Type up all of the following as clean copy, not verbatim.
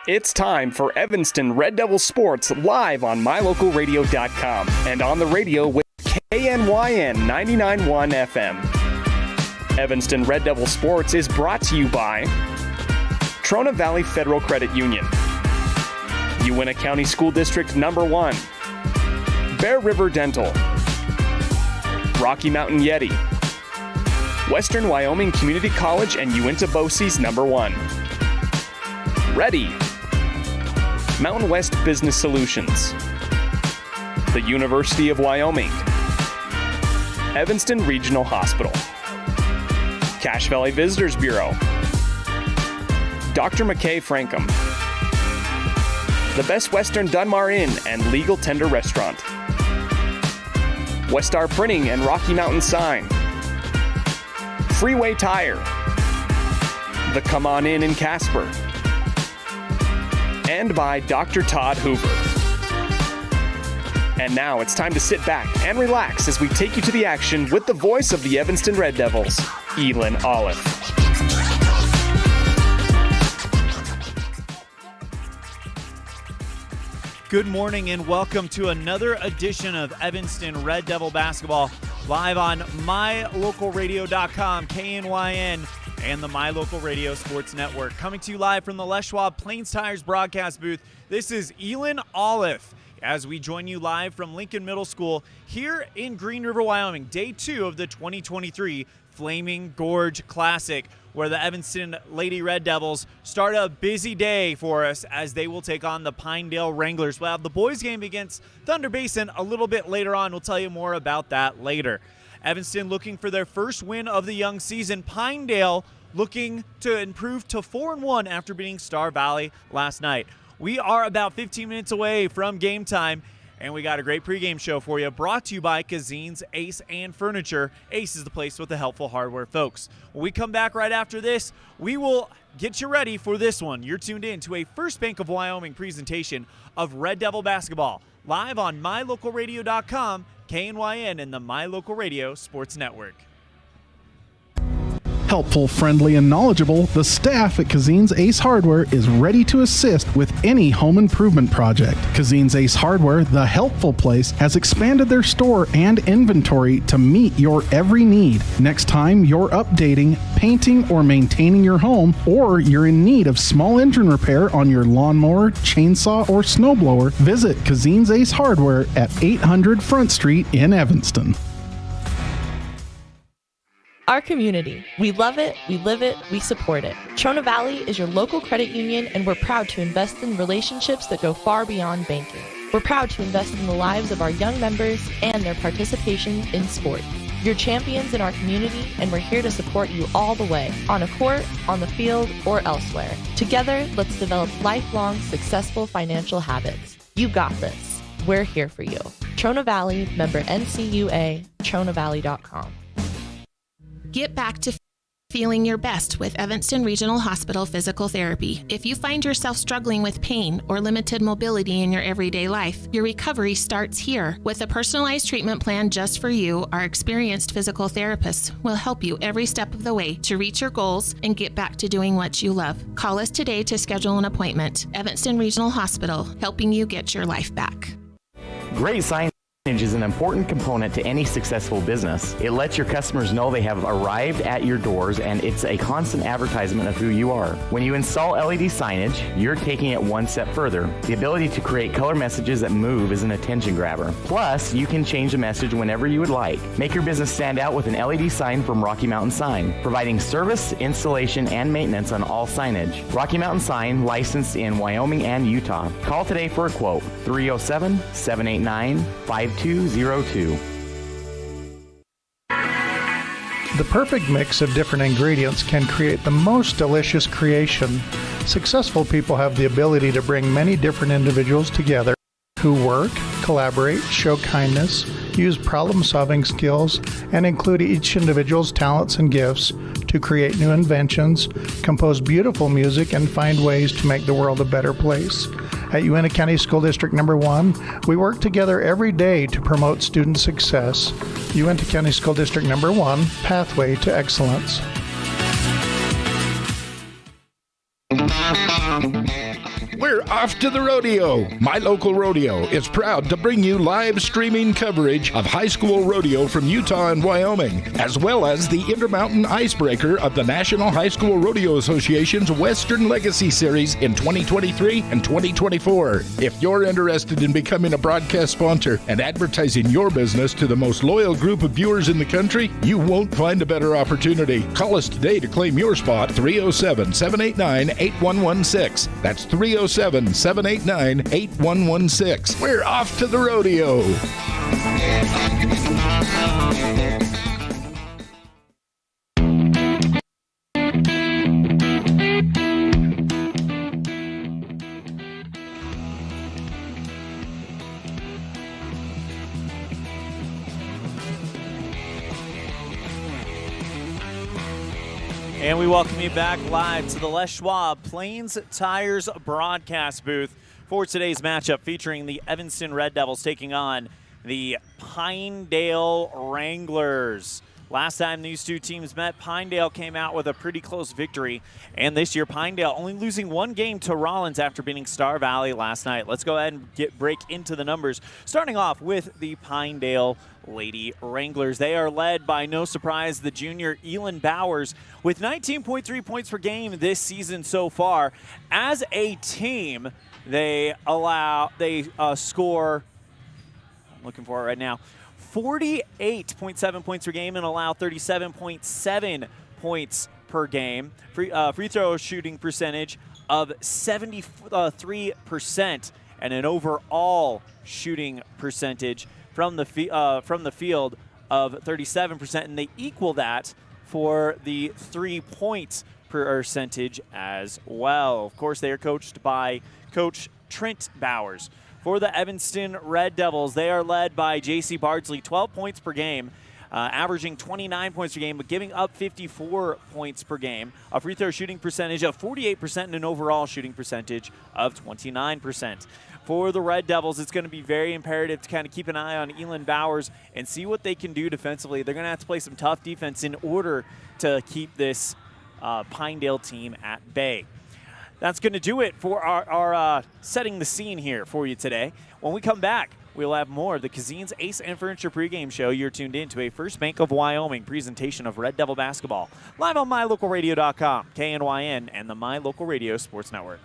It's time for Evanston Red Devil Sports live on mylocalradio.com and on the radio with KNYN 99.1 FM. Evanston Red Devil Sports is brought to you by Trona Valley Federal Credit Union, Uintah County School District Number 1, Bear River Dental, Rocky Mountain Yeti, Western Wyoming Community College and Uintah BOCES Number 1, Ready, Mountain West Business Solutions, the University of Wyoming, Evanston Regional Hospital, Cache Valley Visitors Bureau, Dr. McKay Frankham, the Best Western Dunmar Inn and Legal Tender Restaurant, Westar Printing and Rocky Mountain Sign, Freeway Tire, the Come On Inn in Casper, and by Dr. Todd Hoover. And now it's time to sit back and relax as we take you to the action with the voice of the Evanston Red Devils, Elan Olliff. Good morning and welcome to another edition of Evanston Red Devil Basketball live on mylocalradio.com, KNYN, and the My Local Radio Sports Network. Coming to you live from the Les Schwab Plains Tires broadcast booth, this is Elan Olliff as we join you live from Lincoln Middle School here in Green River, Wyoming, day 2 of the 2023 Flaming Gorge Classic, where the Evanston Lady Red Devils start a busy day for us as they will take on the Pinedale Wranglers. We'll have the boys game against Thunder Basin a little bit later on. We'll tell you more about that later. Evanston looking for their first win of the young season. Pinedale looking to improve to 4-1 after beating Star Valley last night. We are about 15 minutes away from game time, and we got a great pregame show for you, brought to you by Cazins, Ace, and Furanture. Ace is the place with the helpful hardware folks. When we come back right after this, we will get you ready for this one. You're tuned in to a First Bank of Wyoming presentation of Red Devil Basketball, live on mylocalradio.com, KNYN, and the My Local Radio Sports Network. Helpful, friendly, and knowledgeable, the staff at Cazins Ace Hardware is ready to assist with any home improvement project. Cazins Ace Hardware, the helpful place, has expanded their store and inventory to meet your every need. Next time you're updating, painting, or maintaining your home, or you're in need of small engine repair on your lawnmower, chainsaw, or snowblower, visit Cazins Ace Hardware at 800 Front Street in Evanston. Our community. We love it, we live it, we support it. Trona Valley is your local credit union, and we're proud to invest in relationships that go far beyond banking. We're proud to invest in the lives of our young members and their participation in sports. You're champions in our community, and we're here to support you all the way, on a court, on the field, or elsewhere. Together, let's develop lifelong, successful financial habits. You got this. We're here for you. Trona Valley, member NCUA, TronaValley.com. Get back to feeling your best with Evanston Regional Hospital Physical Therapy. If you find yourself struggling with pain or limited mobility in your everyday life, your recovery starts here. With a personalized treatment plan just for you, our experienced physical therapists will help you every step of the way to reach your goals and get back to doing what you love. Call us today to schedule an appointment. Evanston Regional Hospital, helping you get your life back. Great signage is an important component to any successful business. It lets your customers know they have arrived at your doors, and it's a constant advertisement of who you are. When you install LED signage, you're taking it one step further. The ability to create color messages that move is an attention grabber. Plus, you can change the message whenever you would like. Make your business stand out with an LED sign from Rocky Mountain Sign, providing service, installation, and maintenance on all signage. Rocky Mountain Sign, licensed in Wyoming and Utah. Call today for a quote, 307-789-5202. The perfect mix of different ingredients can create the most delicious creation. Successful people have the ability to bring many different individuals together who work, collaborate, show kindness, use problem-solving skills, and include each individual's talents and gifts to create new inventions, compose beautiful music, and find ways to make the world a better place. At Uintah County School District Number 1, we work together every day to promote student success. Uintah County School District Number 1, Pathway to Excellence. We're off to the rodeo. My Local Rodeo is proud to bring you live streaming coverage of high school rodeo from Utah and Wyoming, as well as the Intermountain Icebreaker of the National High School Rodeo Association's Western Legacy Series in 2023 and 2024. If you're interested in becoming a broadcast sponsor and advertising your business to the most loyal group of viewers in the country, you won't find a better opportunity. Call us today to claim your spot, 307-789-8116. That's 307-789-8116. We're off to the rodeo. And we welcome you back live to the Les Schwab Plains Tires broadcast booth for today's matchup featuring the Evanston Red Devils taking on the Pinedale Wranglers. Last time these two teams met, Pinedale came out with a pretty close victory. And this year, Pinedale only losing one game to Rollins after beating Star Valley last night. Let's go ahead and break into the numbers. Starting off with the Pinedale Lady Wranglers. They are led by, no surprise, the junior Elan Bowers with 19.3 points per game this season so far. As a team, they score, I'm looking for it right now, 48.7 points per game and allow 37.7 points per game. Free throw shooting percentage of 73% and an overall shooting percentage from the field of 37%, and they equal that for the 3-point percentage as well. Of course, they are coached by Coach Trent Bowers. For the Evanston Red Devils, they are led by J.C. Bardsley, 12 points per game, averaging 29 points per game, but giving up 54 points per game, a free throw shooting percentage of 48% and an overall shooting percentage of 29%. For the Red Devils, it's going to be very imperative to kind of keep an eye on Elan Bowers and see what they can do defensively. They're going to have to play some tough defense in order to keep this Pinedale team at bay. That's going to do it for our setting the scene here for you today. When we come back, we'll have more of the Cazins Ace and Furanture pregame show. You're tuned in to a First Bank of Wyoming presentation of Red Devil basketball, live on MyLocalRadio.com, KNYN, and the My Local Radio Sports Network.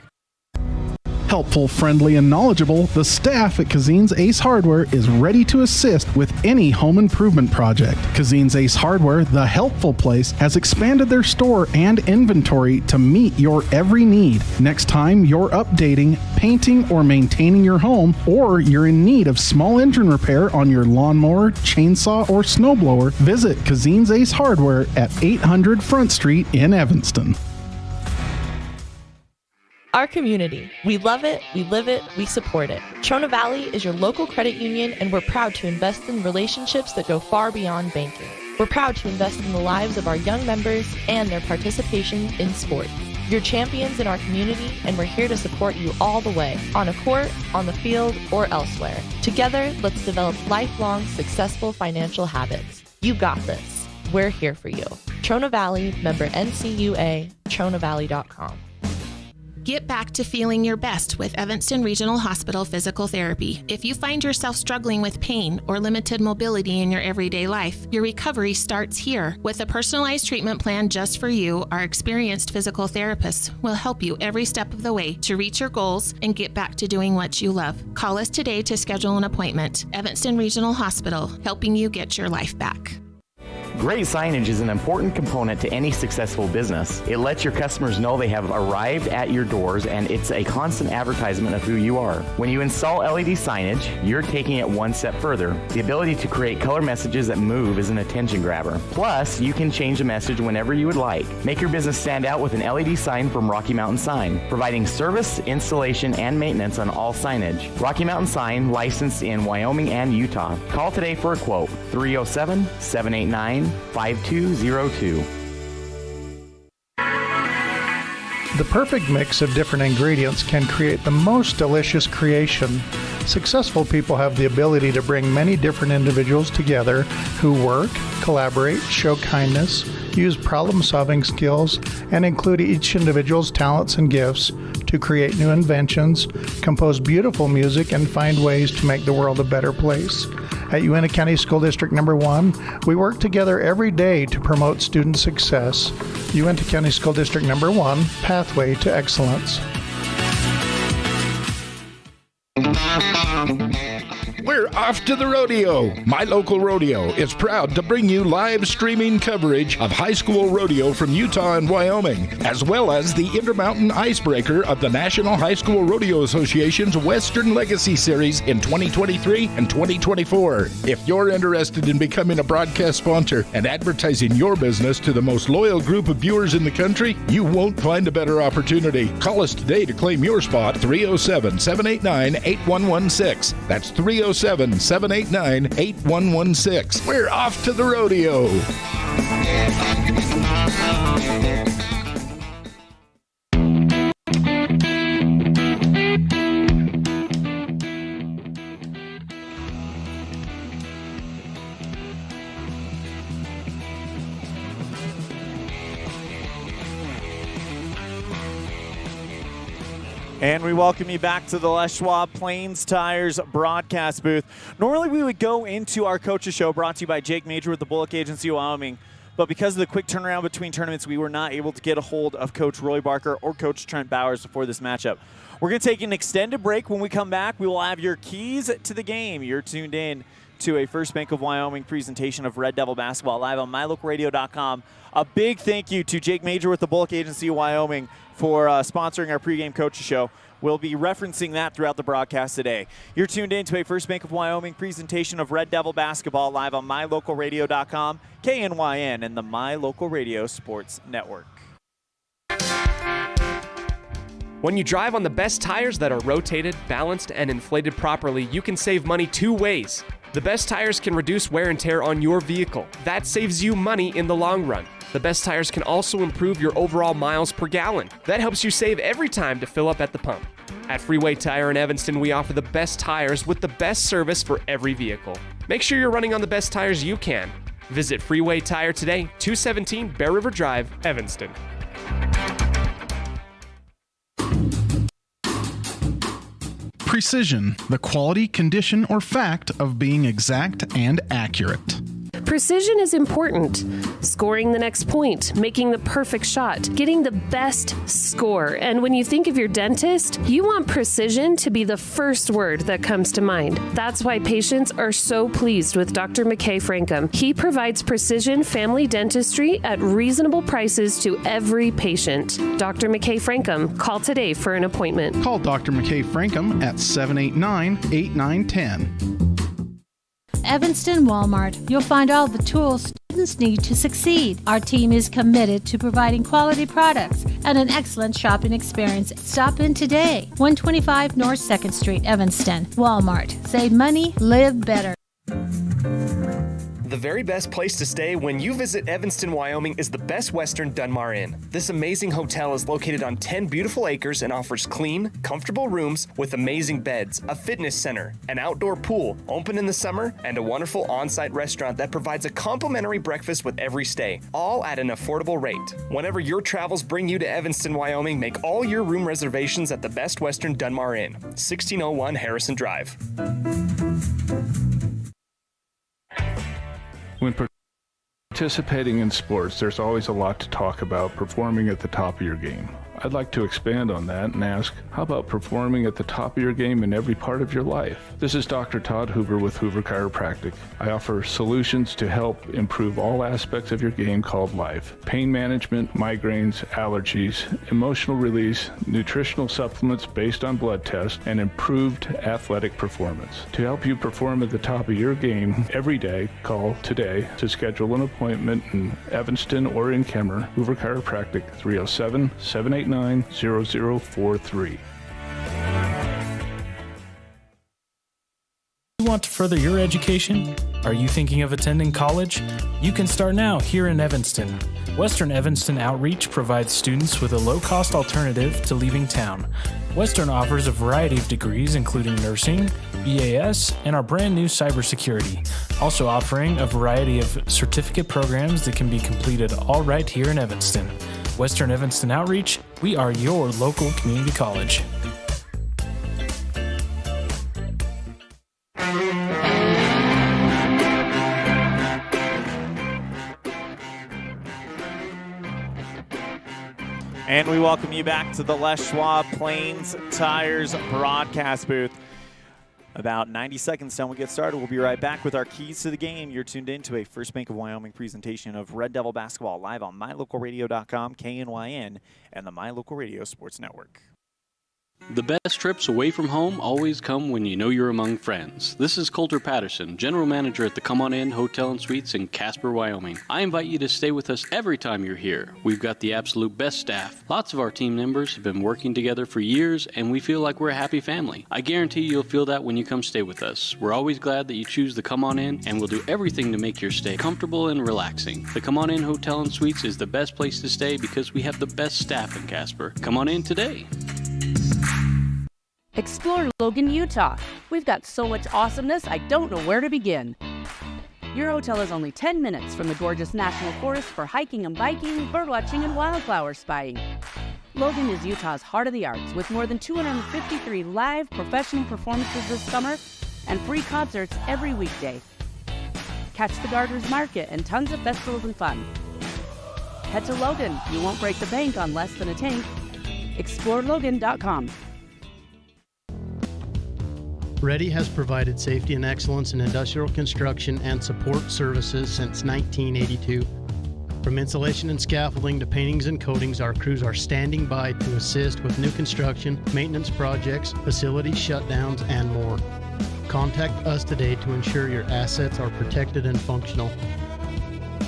Helpful, friendly, and knowledgeable, the staff at Cazins Ace Hardware is ready to assist with any home improvement project. Cazins Ace Hardware, the helpful place, has expanded their store and inventory to meet your every need. Next time you're updating, painting, or maintaining your home, or you're in need of small engine repair on your lawnmower, chainsaw, or snowblower, visit Cazins Ace Hardware at 800 Front Street in Evanston. Our community. We love it, we live it, we support it. Trona Valley is your local credit union, and we're proud to invest in relationships that go far beyond banking. We're proud to invest in the lives of our young members and their participation in sports. You're champions in our community, and we're here to support you all the way, on a court, on the field, or elsewhere. Together, let's develop lifelong, successful financial habits. You got this. We're here for you. Trona Valley, member NCUA, TronaValley.com. Get back to feeling your best with Evanston Regional Hospital Physical Therapy. If you find yourself struggling with pain or limited mobility in your everyday life, your recovery starts here. With a personalized treatment plan just for you, our experienced physical therapists will help you every step of the way to reach your goals and get back to doing what you love. Call us today to schedule an appointment. Evanston Regional Hospital, helping you get your life back. Great signage is an important component to any successful business. It lets your customers know they have arrived at your doors, and it's a constant advertisement of who you are. When you install LED signage, you're taking it one step further. The ability to create color messages that move is an attention grabber. Plus, you can change the message whenever you would like. Make your business stand out with an LED sign from Rocky Mountain Sign, providing service, installation, and maintenance on all signage. Rocky Mountain Sign, licensed in Wyoming and Utah. Call today for a quote, 307-789-5202. The perfect mix of different ingredients can create the most delicious creation. Successful people have the ability to bring many different individuals together who work, collaborate, show kindness, use problem-solving skills, and include each individual's talents and gifts to to create new inventions, compose beautiful music, and find ways to make the world a better place. At Uintah County School District Number 1, we work together every day to promote student success. Uintah County School District Number 1, Pathway to Excellence. We're off to the rodeo. My Local Rodeo is proud to bring you live streaming coverage of high school rodeo from Utah and Wyoming, as well as the Intermountain Icebreaker of the National High School Rodeo Association's Western Legacy Series in 2023 and 2024. If you're interested in becoming a broadcast sponsor and advertising your business to the most loyal group of viewers in the country, you won't find a better opportunity. Call us today to claim your spot, 307-789-8116. That's 307-789-8116. We're off to the rodeo. And we welcome you back to the Les Schwab Plains Tires broadcast booth. Normally we would go into our coaches show brought to you by Jake Major with the Bullock Agency of Wyoming, but because of the quick turnaround between tournaments, we were not able to get a hold of Coach Roy Barker or Coach Trent Bowers before this matchup. We're going to take an extended break. When we come back, we will have your keys to the game. You're tuned in to a First Bank of Wyoming presentation of Red Devil basketball live on mylocalradio.com. A big thank you to Jake Major with the Bullock Agency of Wyoming for sponsoring our pregame coaches show. We'll be referencing that throughout the broadcast today. You're tuned in to a First Bank of Wyoming presentation of Red Devil basketball live on mylocalradio.com, KNYN, and the My Local Radio Sports Network. When you drive on the best tires that are rotated, balanced, and inflated properly, you can save money two ways. The best tires can reduce wear and tear on your vehicle. That saves you money in the long run. The best tires can also improve your overall miles per gallon. That helps you save every time to fill up at the pump. At Freeway Tire in Evanston, we offer the best tires with the best service for every vehicle. Make sure you're running on the best tires you can. Visit Freeway Tire today, 217 Bear River Drive, Evanston. Precision, the quality, condition, or fact of being exact and accurate. Precision is important. Scoring the next point, making the perfect shot, getting the best score. And when you think of your dentist, you want precision to be the first word that comes to mind. That's why patients are so pleased with Dr. McKay Frankum. He provides precision family dentistry at reasonable prices to every patient. Dr. McKay Frankum, call today for an appointment. Call Dr. McKay Frankum at 789-8910. Evanston Walmart. You'll find all the tools students need to succeed. Our team is committed to providing quality products and an excellent shopping experience. Stop in today. 125 North 2nd Street, Evanston. Walmart. Save money, live better. The very best place to stay when you visit Evanston, Wyoming is the Best Western Dunmar Inn. This amazing hotel is located on 10 beautiful acres and offers clean, comfortable rooms with amazing beds, a fitness center, an outdoor pool, open in the summer, and a wonderful on-site restaurant that provides a complimentary breakfast with every stay, all at an affordable rate. Whenever your travels bring you to Evanston, Wyoming, make all your room reservations at the Best Western Dunmar Inn, 1601 Harrison Drive. When participating in sports, there's always a lot to talk about performing at the top of your game. I'd like to expand on that and ask, how about performing at the top of your game in every part of your life? This is Dr. Todd Hoover with Hoover Chiropractic. I offer solutions to help improve all aspects of your game called life. Pain management, migraines, allergies, emotional release, nutritional supplements based on blood tests, and improved athletic performance. To help you perform at the top of your game every day, call today to schedule an appointment in Evanston or in Kemmer. Hoover Chiropractic, 307-789-0043. You want to further your education? Are you thinking of attending college? You can start now here in Evanston. Western Evanston Outreach provides students with a low-cost alternative to leaving town. Western offers a variety of degrees including nursing, EAS, and our brand new cybersecurity, also offering a variety of certificate programs that can be completed all right here in Evanston. Western Evanston Outreach, we are your local community college. And we welcome you back to the Les Schwab Plains Tires broadcast booth. About 90 seconds till we get started. We'll be right back with our keys to the game. You're tuned in to a First Bank of Wyoming presentation of Red Devil basketball live on mylocalradio.com, KNYN, and the My Local Radio Sports Network. The best trips away from home always come when you know you're among friends. This is Coulter Patterson, General Manager at the Come On In Hotel and Suites in Casper, Wyoming. I invite you to stay with us every time you're here. We've got the absolute best staff. Lots of our team members have been working together for years, and we feel like we're a happy family. I guarantee you'll feel that when you come stay with us. We're always glad that you choose the Come On In, and we'll do everything to make your stay comfortable and relaxing. The Come On In Hotel and Suites is the best place to stay because we have the best staff in Casper. Come on in today. Explore Logan, Utah. We've got so much awesomeness, I don't know where to begin. Your hotel is only 10 minutes from the gorgeous National Forest for hiking and biking, birdwatching, and wildflower spying. Logan is Utah's heart of the arts, with more than 253 live professional performances this summer and free concerts every weekday. Catch the Garters Market and tons of festivals and fun. Head to Logan. You won't break the bank on less than a tank. ExploreLogan.com. Ready has provided safety and excellence in industrial construction and support services since 1982. From insulation and scaffolding to paintings and coatings, our crews are standing by to assist with new construction, maintenance projects, facility shutdowns, and more. Contact us today to ensure your assets are protected and functional.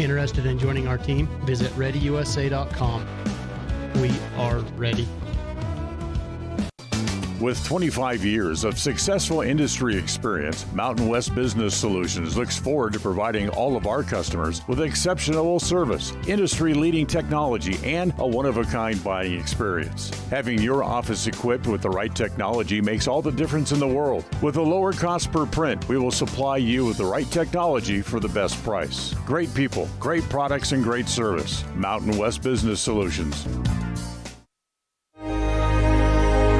Interested in joining our team? Visit ReadyUSA.com. We are ready. With 25 years of successful industry experience, Mountain West Business Solutions looks forward to providing all of our customers with exceptional service, industry-leading technology, and a one-of-a-kind buying experience. Having your office equipped with the right technology makes all the difference in the world. With a lower cost per print, we will supply you with the right technology for the best price. Great people, great products, and great service. Mountain West Business Solutions.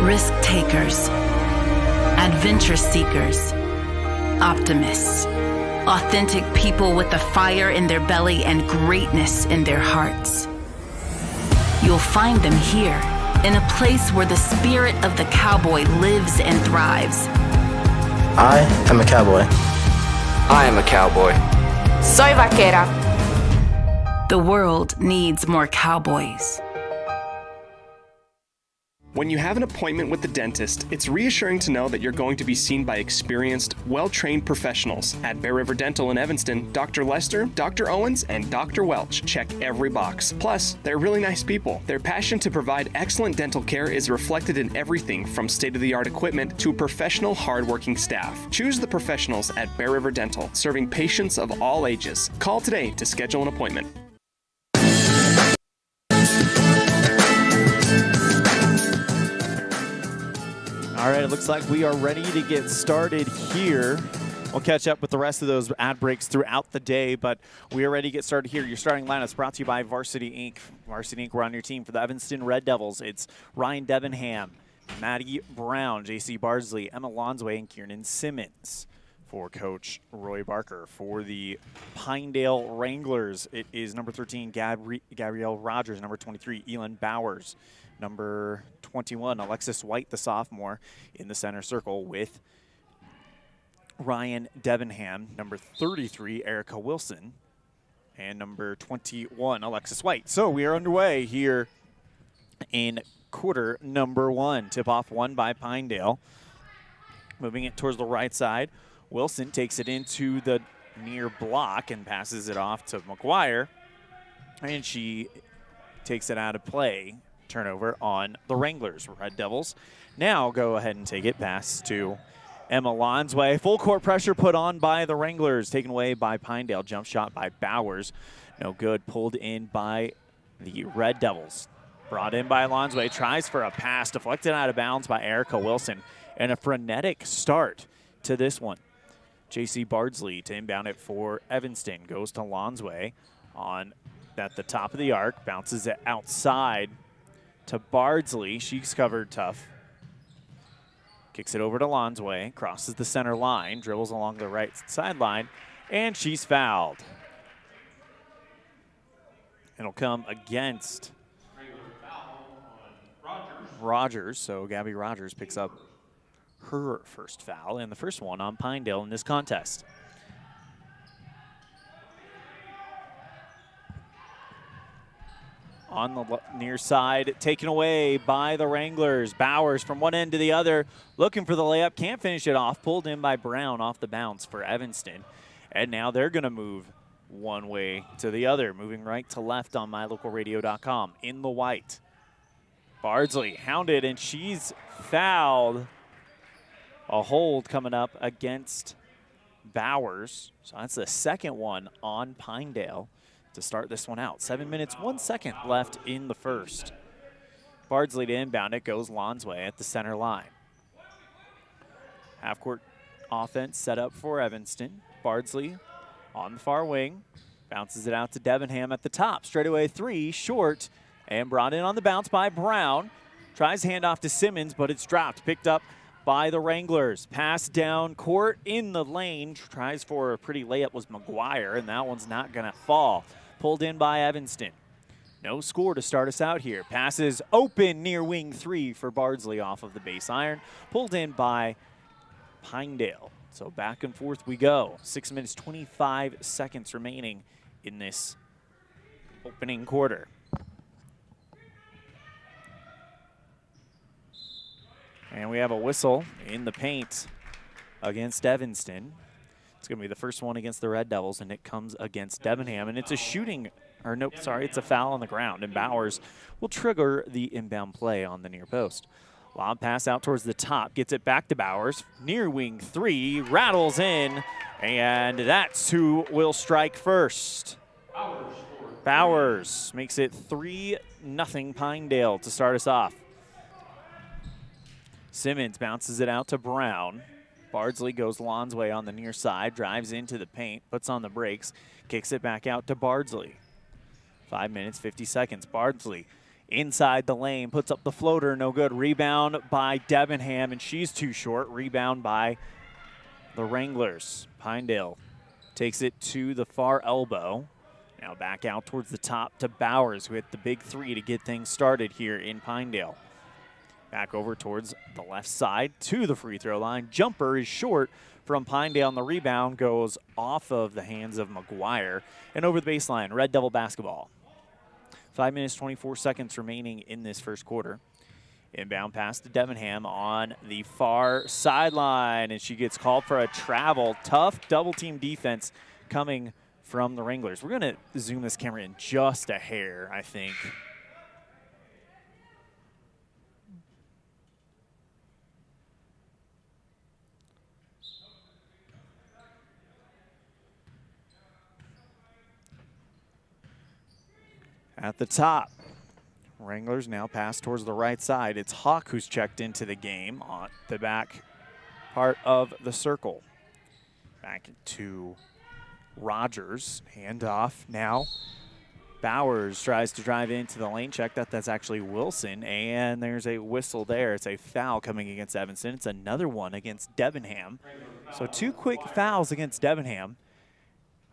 Risk takers, adventure seekers, optimists, authentic people with a fire in their belly and greatness in their hearts. You'll find them here, in a place where the spirit of the cowboy lives and thrives. I am a cowboy. I am a cowboy. Soy vaquera. The world needs more cowboys. When you have an appointment with the dentist, it's reassuring to know that you're going to be seen by experienced, well-trained professionals. At Bear River Dental in Evanston, Dr. Lester, Dr. Owens, and Dr. Welch check every box. Plus, they're really nice people. Their passion to provide excellent dental care is reflected in everything from state-of-the-art equipment to professional, hard-working staff. Choose the professionals at Bear River Dental, serving patients of all ages. Call today to schedule an appointment. All right, it looks like we are ready to get started here. We'll catch up with the rest of those ad breaks throughout the day, but we are ready to get started here. Your starting lineup is brought to you by Varsity Inc. Varsity Inc., we're on your team for the Evanston Red Devils. It's Ryan Debenham, Maddie Brown, J.C. Bardsley, Emma Lonsway, and Kiernan Simmons. For Coach Roy Barker. For the Pinedale Wranglers, it is number 13, Gabrielle Rogers, number 23, Elan Bowers, number 21, Alexis White, the sophomore, in the center circle with Ryan Debenham, number 33, Erica Wilson, and number 21, Alexis White. So we are underway here in quarter number one. Tip-off won by Pinedale. Moving it towards the right side. Wilson takes it into the near block and passes it off to McGuire, and she takes it out of play. Turnover on the Wranglers. Red Devils now go ahead and take it. Pass to Emma Lonsway. Full court pressure put on by the Wranglers. Taken away by Pinedale. Jump shot by Bowers. No good. Pulled in by the Red Devils. Brought in by Lonsway. Tries for a pass. Deflected out of bounds by Erica Wilson. And a frenetic start to this one. J.C. Bardsley to inbound it for Evanston. Goes to Lonsway on at the top of the arc, bounces it outside to Bardsley. She's covered tough. Kicks it over to Lonsway, crosses the center line, dribbles along the right sideline, and she's fouled. It'll come against Rogers, so Gabby Rogers picks up her first foul and the first one on Pinedale in this contest. On the near side, taken away by the Wranglers. Bowers from one end to the other, looking for the layup, can't finish it off, pulled in by Brown off the bounce for Evanston. And now they're gonna move one way to the other, moving right to left on mylocalradio.com in the white. Bardsley hounded, and she's fouled. A hold coming up against Bowers. So that's the second one on Pinedale to start this one out. 7 minutes, 1 second left in the first. Bardsley to inbound it, goes Lonsway at the center line. Half-court offense set up for Evanston. Bardsley on the far wing, bounces it out to Debenham at the top. Straightaway three, short, and brought in on the bounce by Brown. Tries handoff to Simmons, but it's dropped. Picked up by the Wranglers. Pass down court in the lane. Tries for a pretty layup was McGuire, and that one's not going to fall. Pulled in by Evanston. No score to start us out here. Passes open near wing three for Bardsley off of the base iron. Pulled in by Pinedale. So back and forth we go. 6 minutes, 25 seconds remaining in this opening quarter. And we have a whistle in the paint against Evanston. It's going to be the first one against the Red Devils, and it comes against Debenham. And it's a shooting, or nope, sorry, it's a foul on the ground. And Bowers will trigger the inbound play on the near post. Lob pass out towards the top, gets it back to Bowers. Near wing three, rattles in, and that's who will strike first. Bowers makes it 3-0 Pinedale to start us off. Simmons bounces it out to Brown. Bardsley goes Lonsway on the near side, drives into the paint, puts on the brakes, kicks it back out to Bardsley. 5 minutes, 50 seconds. Bardsley inside the lane, puts up the floater, no good. Rebound by Debenham, and she's too short. Rebound by the Wranglers. Pinedale takes it to the far elbow. Now back out towards the top to Bowers, who hit the big three to get things started here in Pinedale. Back over towards the left side to the free throw line. Jumper is short from Pinedale, and the rebound goes off of the hands of McGuire and over the baseline. Red Devil basketball. 5 minutes, 24 seconds remaining in this first quarter. Inbound pass to Debenham on the far sideline, and she gets called for a travel. Tough double-team defense coming from the Wranglers. We're going to zoom this camera in just a hair, I think. At the top, Wranglers now pass towards the right side. It's Hawk who's checked into the game on the back part of the circle. Back to Rogers, handoff now. Bowers tries to drive into the lane, check that's actually Wilson, and there's a whistle there. It's a foul coming against Evanston. It's another one against Debenham. So 2 quick fouls against Debenham.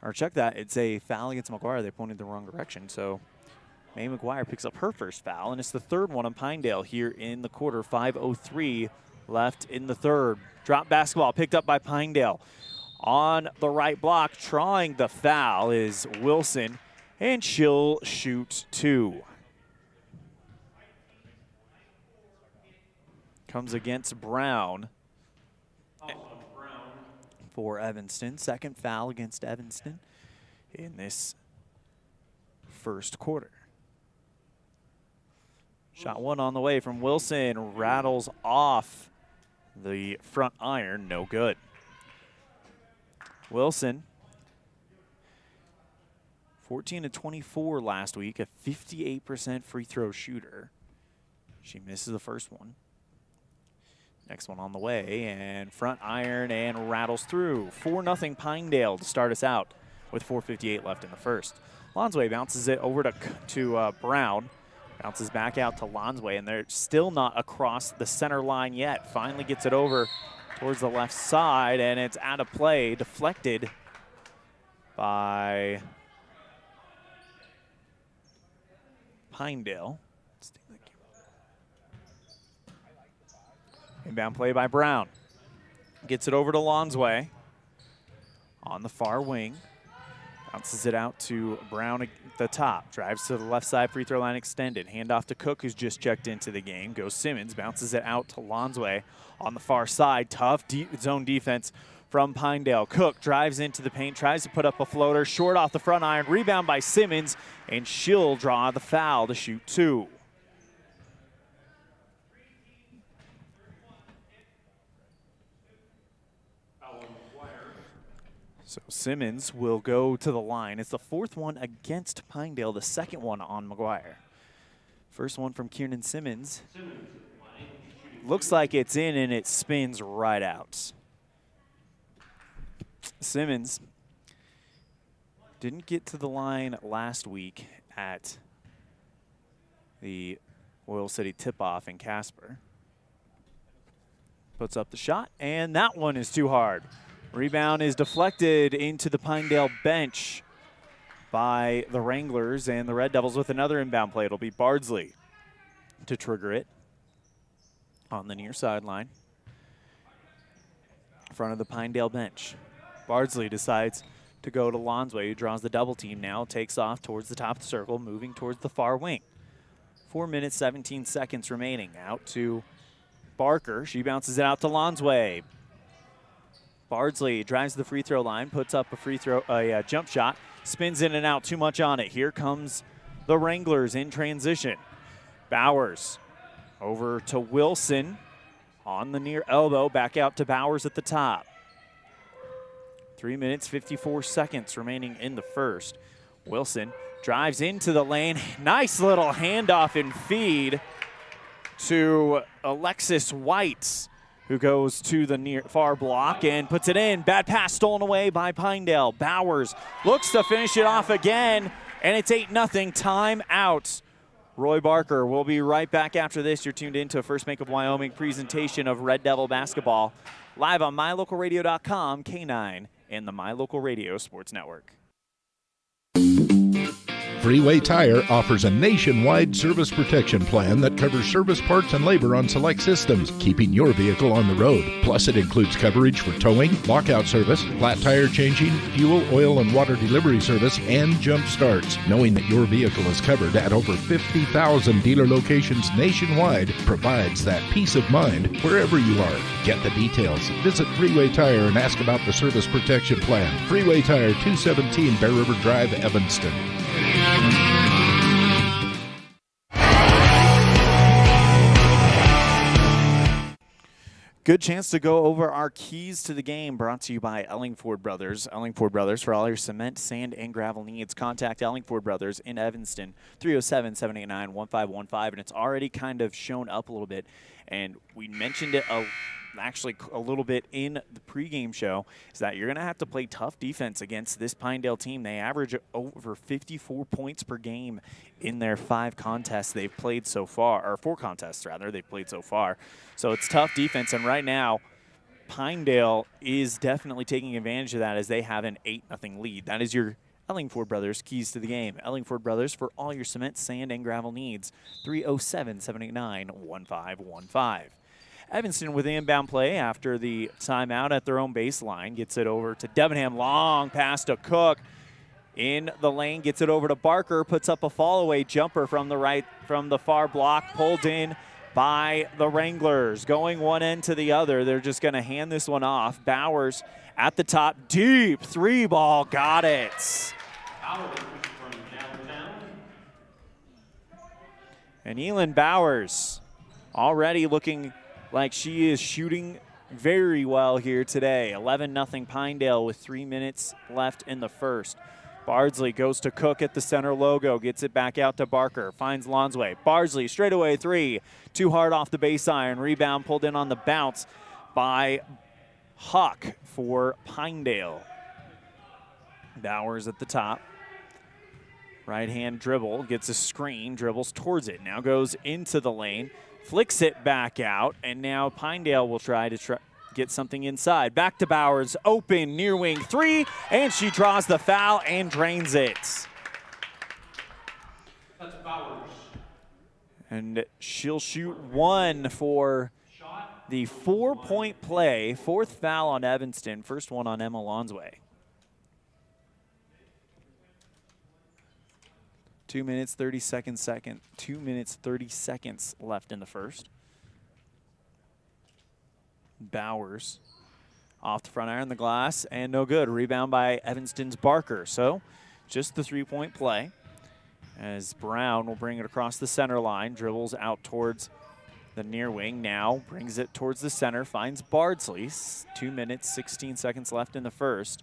Or check that, it's a foul against McGuire. They pointed the wrong direction, so May McGuire picks up her first foul, and it's the third one on Pinedale here in the quarter. 5:03 left in the third. Drop basketball picked up by Pinedale. On the right block, trying the foul is Wilson, and she'll shoot 2. Comes against Brown for Evanston. Second foul against Evanston in this first quarter. Shot one on the way from Wilson, rattles off the front iron, no good. Wilson, 14 of 24 last week, a 58% free throw shooter. She misses the first one. Next one on the way, and front iron and rattles through. 4-0 Pinedale to start us out with 4:58 left in the first. Lonsway bounces it over to Brown. Bounces back out to Lonsway, and they're still not across the center line yet. Finally gets it over towards the left side, and it's out of play, deflected by Pinedale. Inbound play by Brown. Gets it over to Lonsway on the far wing. Bounces it out to Brown at the top. Drives to the left side, free throw line extended. Handoff to Cook, who's just checked into the game. Goes Simmons, bounces it out to Lonsway on the far side. Tough zone defense from Pinedale. Cook drives into the paint, tries to put up a floater. Short off the front iron. Rebound by Simmons, and she'll draw the foul to shoot 2. So Simmons will go to the line. It's the 4th one against Pinedale, the 2nd one on McGuire. First one from Kieran Simmons. Looks like it's in, and it spins right out. Simmons didn't get to the line last week at the Oil City tip-off in Casper. Puts up the shot, and that one is too hard. Rebound is deflected into the Pinedale bench by the Wranglers, and the Red Devils with another inbound play. It'll be Bardsley to trigger it on the near sideline in front of the Pinedale bench. Bardsley decides to go to Lonsway, who draws the double team now, takes off towards the top of the circle, moving towards the far wing. 4 minutes, 17 seconds remaining. Out to Barker. She bounces it out to Lonsway. Bardsley drives to the free throw line, puts up a jump shot, spins in and out, too much on it. Here comes the Wranglers in transition. Bowers over to Wilson on the near elbow, back out to Bowers at the top. 3 minutes, 54 seconds remaining in the first. Wilson drives into the lane. Nice little handoff and feed to Alexis White, who goes to the near far block and puts it in. Bad pass stolen away by Pinedale. Bowers looks to finish it off again, and it's 8-0 timeout. Roy Barker will be right back after this. You're tuned in to a First Bank of Wyoming presentation of Red Devil basketball, live on MyLocalRadio.com, K9, and the My Local Radio Sports Network. Freeway Tire offers a nationwide service protection plan that covers service parts and labor on select systems, keeping your vehicle on the road. Plus, it includes coverage for towing, lockout service, flat tire changing, fuel, oil, and water delivery service, and jump starts. Knowing that your vehicle is covered at over 50,000 dealer locations nationwide provides that peace of mind wherever you are. Get the details. Visit Freeway Tire and ask about the service protection plan. Freeway Tire, 217 Bear River Drive, Evanston. Good chance to go over our keys to the game, brought to you by Ellingford Brothers. Ellingford Brothers, for all your cement, sand, and gravel needs. Contact Ellingford Brothers in Evanston, 307-789-1515. And it's already kind of shown up a little bit. And we mentioned it actually a little bit in the pregame show, is that you're going to have to play tough defense against this Pinedale team. They average over 54 points per game in their 5 contests they've played so far, or 4 contests rather they've played so far. So it's tough defense, and right now Pinedale is definitely taking advantage of that as they have an 8-0 lead. That is your Ellingford Brothers keys to the game. Ellingford Brothers for all your cement, sand, and gravel needs. 307-789-1515. Evanston with the inbound play after the timeout at their own baseline. Gets it over to Debenham. Long pass to Cook. In the lane, gets it over to Barker. Puts up a fall-away jumper from the far block. Pulled in by the Wranglers. Going one end to the other. They're just going to hand this one off. Bowers at the top. Deep 3-ball. Got it. And Elan Bowers already looking like she is shooting very well here today. 11-0 Pinedale with 3 minutes left in the first. Bardsley goes to Cook at the center logo, gets it back out to Barker, finds Lonsway. Bardsley straightaway 3, too hard off the base iron. Rebound pulled in on the bounce by Huck for Pinedale. Bowers at the top. Right-hand dribble, gets a screen, dribbles towards it. Now goes into the lane, flicks it back out, and now Pinedale will try to get something inside. Back to Bowers, open, near wing three, and she draws the foul and drains it. That's Bowers. And she'll shoot one for the 4-point play. Fourth foul on Evanston, first one on Emma Lonsway. 2 minutes, 30 seconds left in the first. Bowers off the front iron, the glass, and no good. Rebound by Evanston's Barker. So just the 3-point play as Brown will bring it across the center line, dribbles out towards the near wing, now brings it towards the center, finds Bardsley. 2 minutes, 16 seconds left in the first.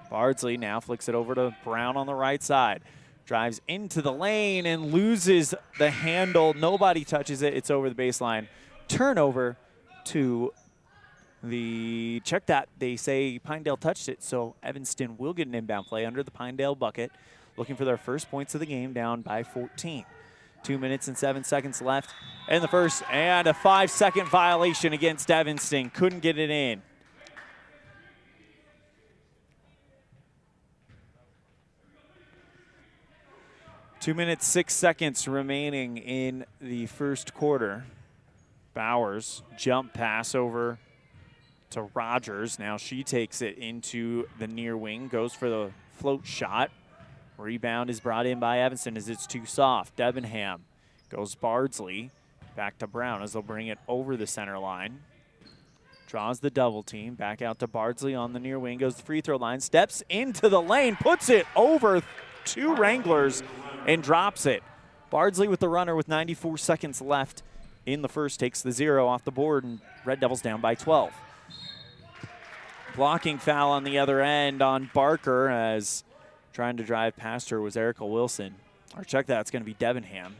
Bardsley now flicks it over to Brown on the right side. Drives into the lane and loses the handle. Nobody touches it. It's over the baseline. Turnover to the, check that, they say Pinedale touched it, so Evanston will get an inbound play under the Pinedale bucket, looking for their first points of the game, down by 14. 2 minutes and 7 seconds left in the first, and a 5-second violation against Evanston. Couldn't get it in. Two minutes, 6 seconds remaining in the first quarter. Bowers, jump pass over to Rogers. Now she takes it into the near wing, goes for the float shot. Rebound is brought in by Evanston as it's too soft. Debenham goes Bardsley. Back to Brown as they'll bring it over the center line. Draws the double team. Back out to Bardsley on the near wing. Goes to the free throw line. Steps into the lane. Puts it over two Wranglers and drops it. Bardsley with the runner with 94 seconds left in the first. Takes the 0 off the board, and Red Devils down by 12. Blocking foul on the other end on Barker as trying to drive past her was Erica Wilson. Or check that, it's going to be Debenham.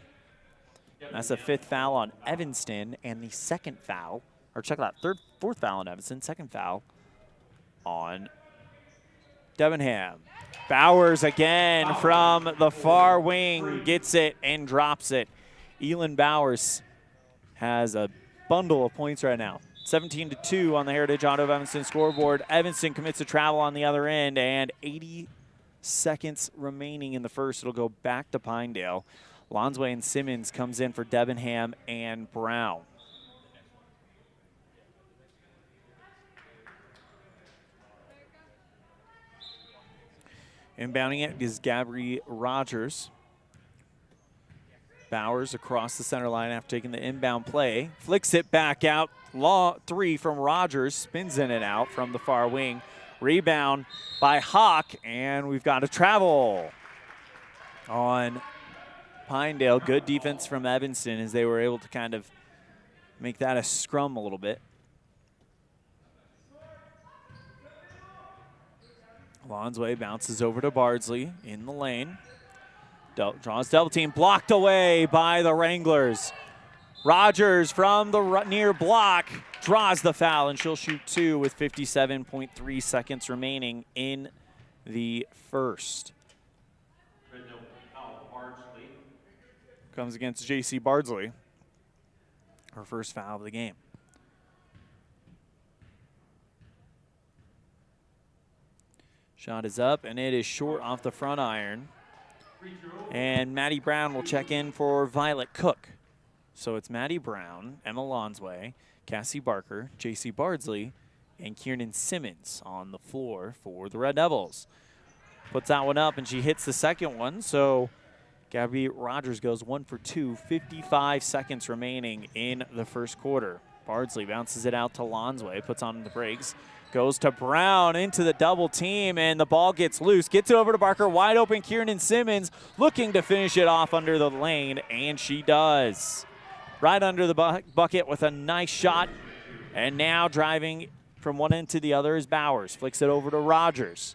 That's the 5th foul on Evanston, and the 2nd foul, or check that, 4th foul on Evanston, 2nd foul on Debenham. Bowers again from the far wing, gets it and drops it. Elan Bowers has a bundle of points right now. 17-2 on the Heritage Auto of Evanston scoreboard. Evanston commits a travel on the other end, and 80 seconds remaining in the first. It'll go back to Pinedale. Lonsway and Simmons comes in for Debenham and Brown. Inbounding it is Gabri Rogers. Bowers across the center line after taking the inbound play. Flicks it back out. Long 3 from Rogers. Spins in and out from the far wing. Rebound by Hawk, and we've got a travel on Pinedale. Good defense from Evanston as they were able to kind of make that a scrum a little bit. Lonsway bounces over to Bardsley in the lane. Draws double team, blocked away by the Wranglers. Rogers from the near block draws the foul, and she'll shoot 2 with 57.3 seconds remaining in the first. Comes against J.C. Bardsley, her first foul of the game. Shot is up, and it is short off the front iron. And Maddie Brown will check in for Violet Cook. So it's Maddie Brown, Emma Lonsway, Cassie Barker, J.C. Bardsley, and Kiernan Simmons on the floor for the Red Devils. Puts that one up, and she hits the second one. So Gabby Rogers goes 1 for 2, 55 seconds remaining in the first quarter. Bardsley bounces it out to Lonsway, puts on the brakes. Goes to Brown into the double team, and the ball gets loose. Gets it over to Barker, wide open. Kiernan Simmons looking to finish it off under the lane, and she does. Right under the bucket with a nice shot. And now driving from one end to the other is Bowers. Flicks it over to Rogers.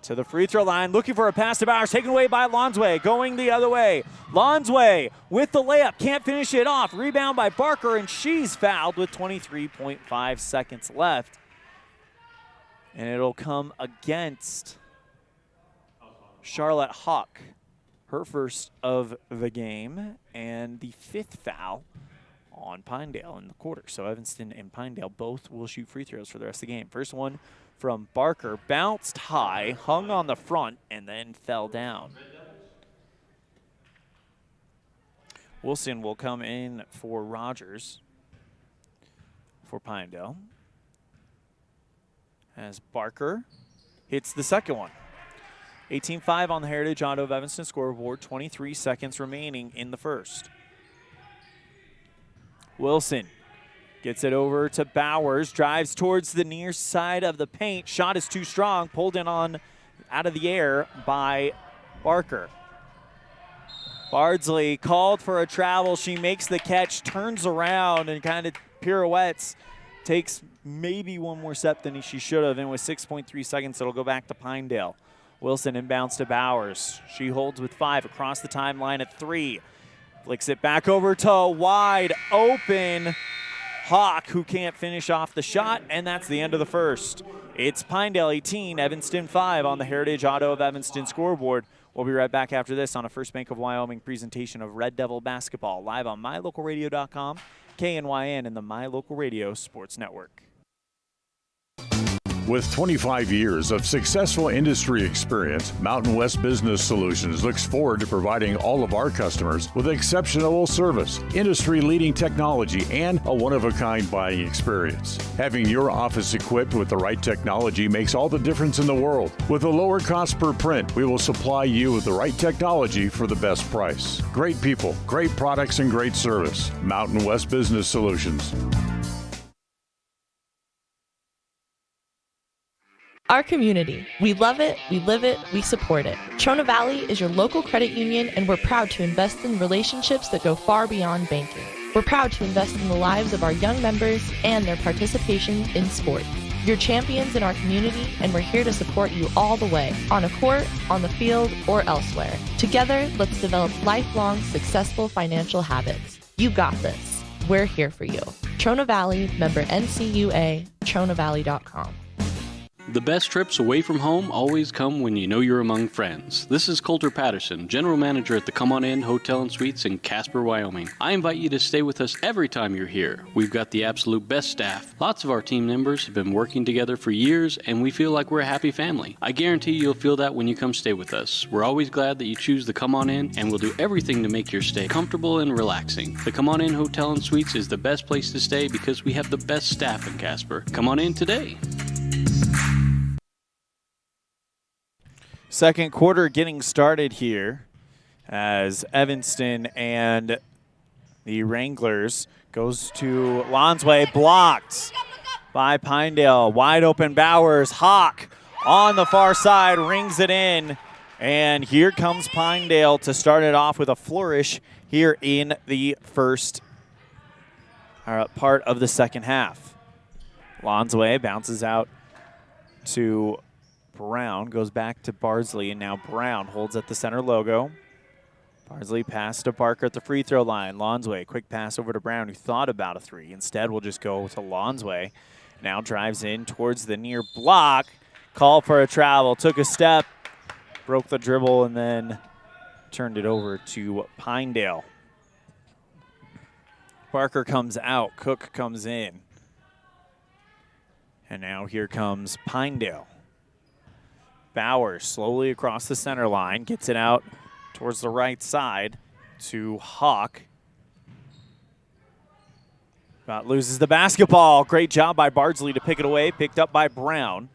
To the free throw line, looking for a pass to Bowers. Taken away by Lonsway, going the other way. Lonsway with the layup, can't finish it off. Rebound by Barker, and she's fouled with 23.5 seconds left. And it'll come against Charlotte Hawk, her first of the game, and the 5th foul on Pinedale in the quarter. So Evanston and Pinedale both will shoot free throws for the rest of the game. First one from Barker, bounced high, hung on the front, and then fell down. Wilson will come in for Rogers for Pinedale, as Barker hits the second one. 18-5 on the Heritage Auto of Evanston scoreboard, 23 seconds remaining in the first. Wilson gets it over to Bowers, drives towards the near side of the paint. Shot is too strong, pulled in on out of the air by Barker. Bardsley called for a travel. She makes the catch, turns around and kind of pirouettes, takes maybe one more step than she should have, and with 6.3 seconds, it'll go back to Pinedale. Wilson inbounds to Bowers. She holds with 5 across the timeline at 3. Flicks it back over to wide open Hawk, who can't finish off the shot, and that's the end of the first. It's Pinedale 18, Evanston 5 on the Heritage Auto of Evanston scoreboard. We'll be right back after this on a First Bank of Wyoming presentation of Red Devil basketball, live on mylocalradio.com, KNYN, and the My Local Radio Sports Network. With 25 years of successful industry experience, Mountain West Business Solutions looks forward to providing all of our customers with exceptional service, industry-leading technology, and a one-of-a-kind buying experience. Having your office equipped with the right technology makes all the difference in the world. With a lower cost per print, we will supply you with the right technology for the best price. Great people, great products, and great service. Mountain West Business Solutions. Our community. We love it, we live it, we support it. Trona Valley is your local credit union, and we're proud to invest in relationships that go far beyond banking. We're proud to invest in the lives of our young members and their participation in sports. You're champions in our community, and we're here to support you all the way, on a court, on the field, or elsewhere. Together, let's develop lifelong, successful financial habits. You got this. We're here for you. Trona Valley, member NCUA, TronaValley.com. The best trips away from home always come when you know you're among friends. This is Coulter Patterson, General Manager at the Come On In Hotel and Suites in Casper, Wyoming. I invite you to stay with us every time you're here. We've got the absolute best staff. Lots of our team members have been working together for years, and we feel like we're a happy family. I guarantee you'll feel that when you come stay with us. We're always glad that you choose the Come On In, and we'll do everything to make your stay comfortable and relaxing. The Come On In Hotel and Suites is the best place to stay because we have the best staff in Casper. Come on in today. Second quarter getting started here as Evanston and the Wranglers goes to Lonsway, blocked by Pinedale. Wide open Bowers. Hawk on the far side, rings it in. And here comes Pinedale to start it off with a flourish here in the first part of the second half. Lonsway bounces out to Brown, goes back to Bardsley, and now Brown holds at the center logo. Bardsley pass to Barker at the free throw line. Lonsway, quick pass over to Brown, who thought about a three. Instead, we'll just go to Lonsway. Now drives in towards the near block. Call for a travel, took a step, broke the dribble, and then turned it over to Pinedale. Barker comes out, Cook comes in. And now here comes Pinedale. Bowers slowly across the center line, gets it out towards the right side to Hawk. But loses the basketball. Great job by Bardsley to pick it away, picked up by Brown.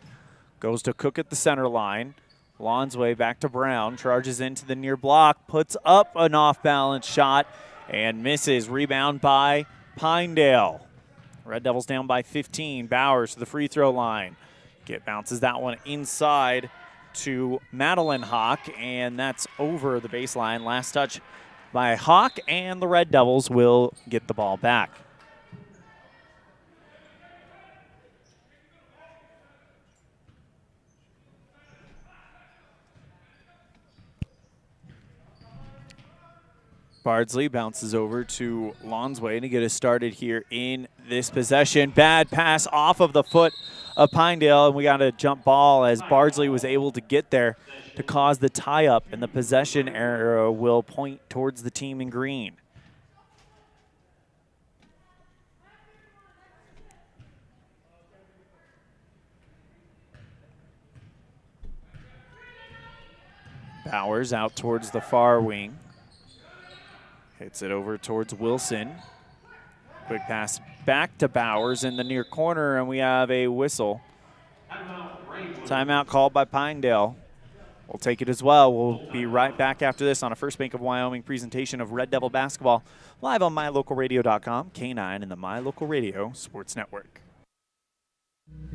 Goes to Cook at the center line. Lonsway back to Brown, charges into the near block, puts up an off-balance shot and misses. Rebound by Pinedale. Red Devils down by 15. Bowers to the free throw line. Bounces that one inside to Madeline Hawk, and that's over the baseline. Last touch by Hawk, and the Red Devils will get the ball back. Bardsley bounces over to Lonsway to get us started here in this possession. Bad pass off of the foot of Pinedale, and we got a jump ball as Bardsley was able to get there to cause the tie-up, and the possession arrow will point towards the team in green. Bowers out towards the far wing. Hits it over towards Wilson. Quick pass back to Bowers in the near corner, and we have a whistle. Timeout called by Pinedale. We'll take it as well. We'll be right back after this on a First Bank of Wyoming presentation of Red Devil basketball live on MyLocalRadio.com, K9, and the My Local Radio Sports Network.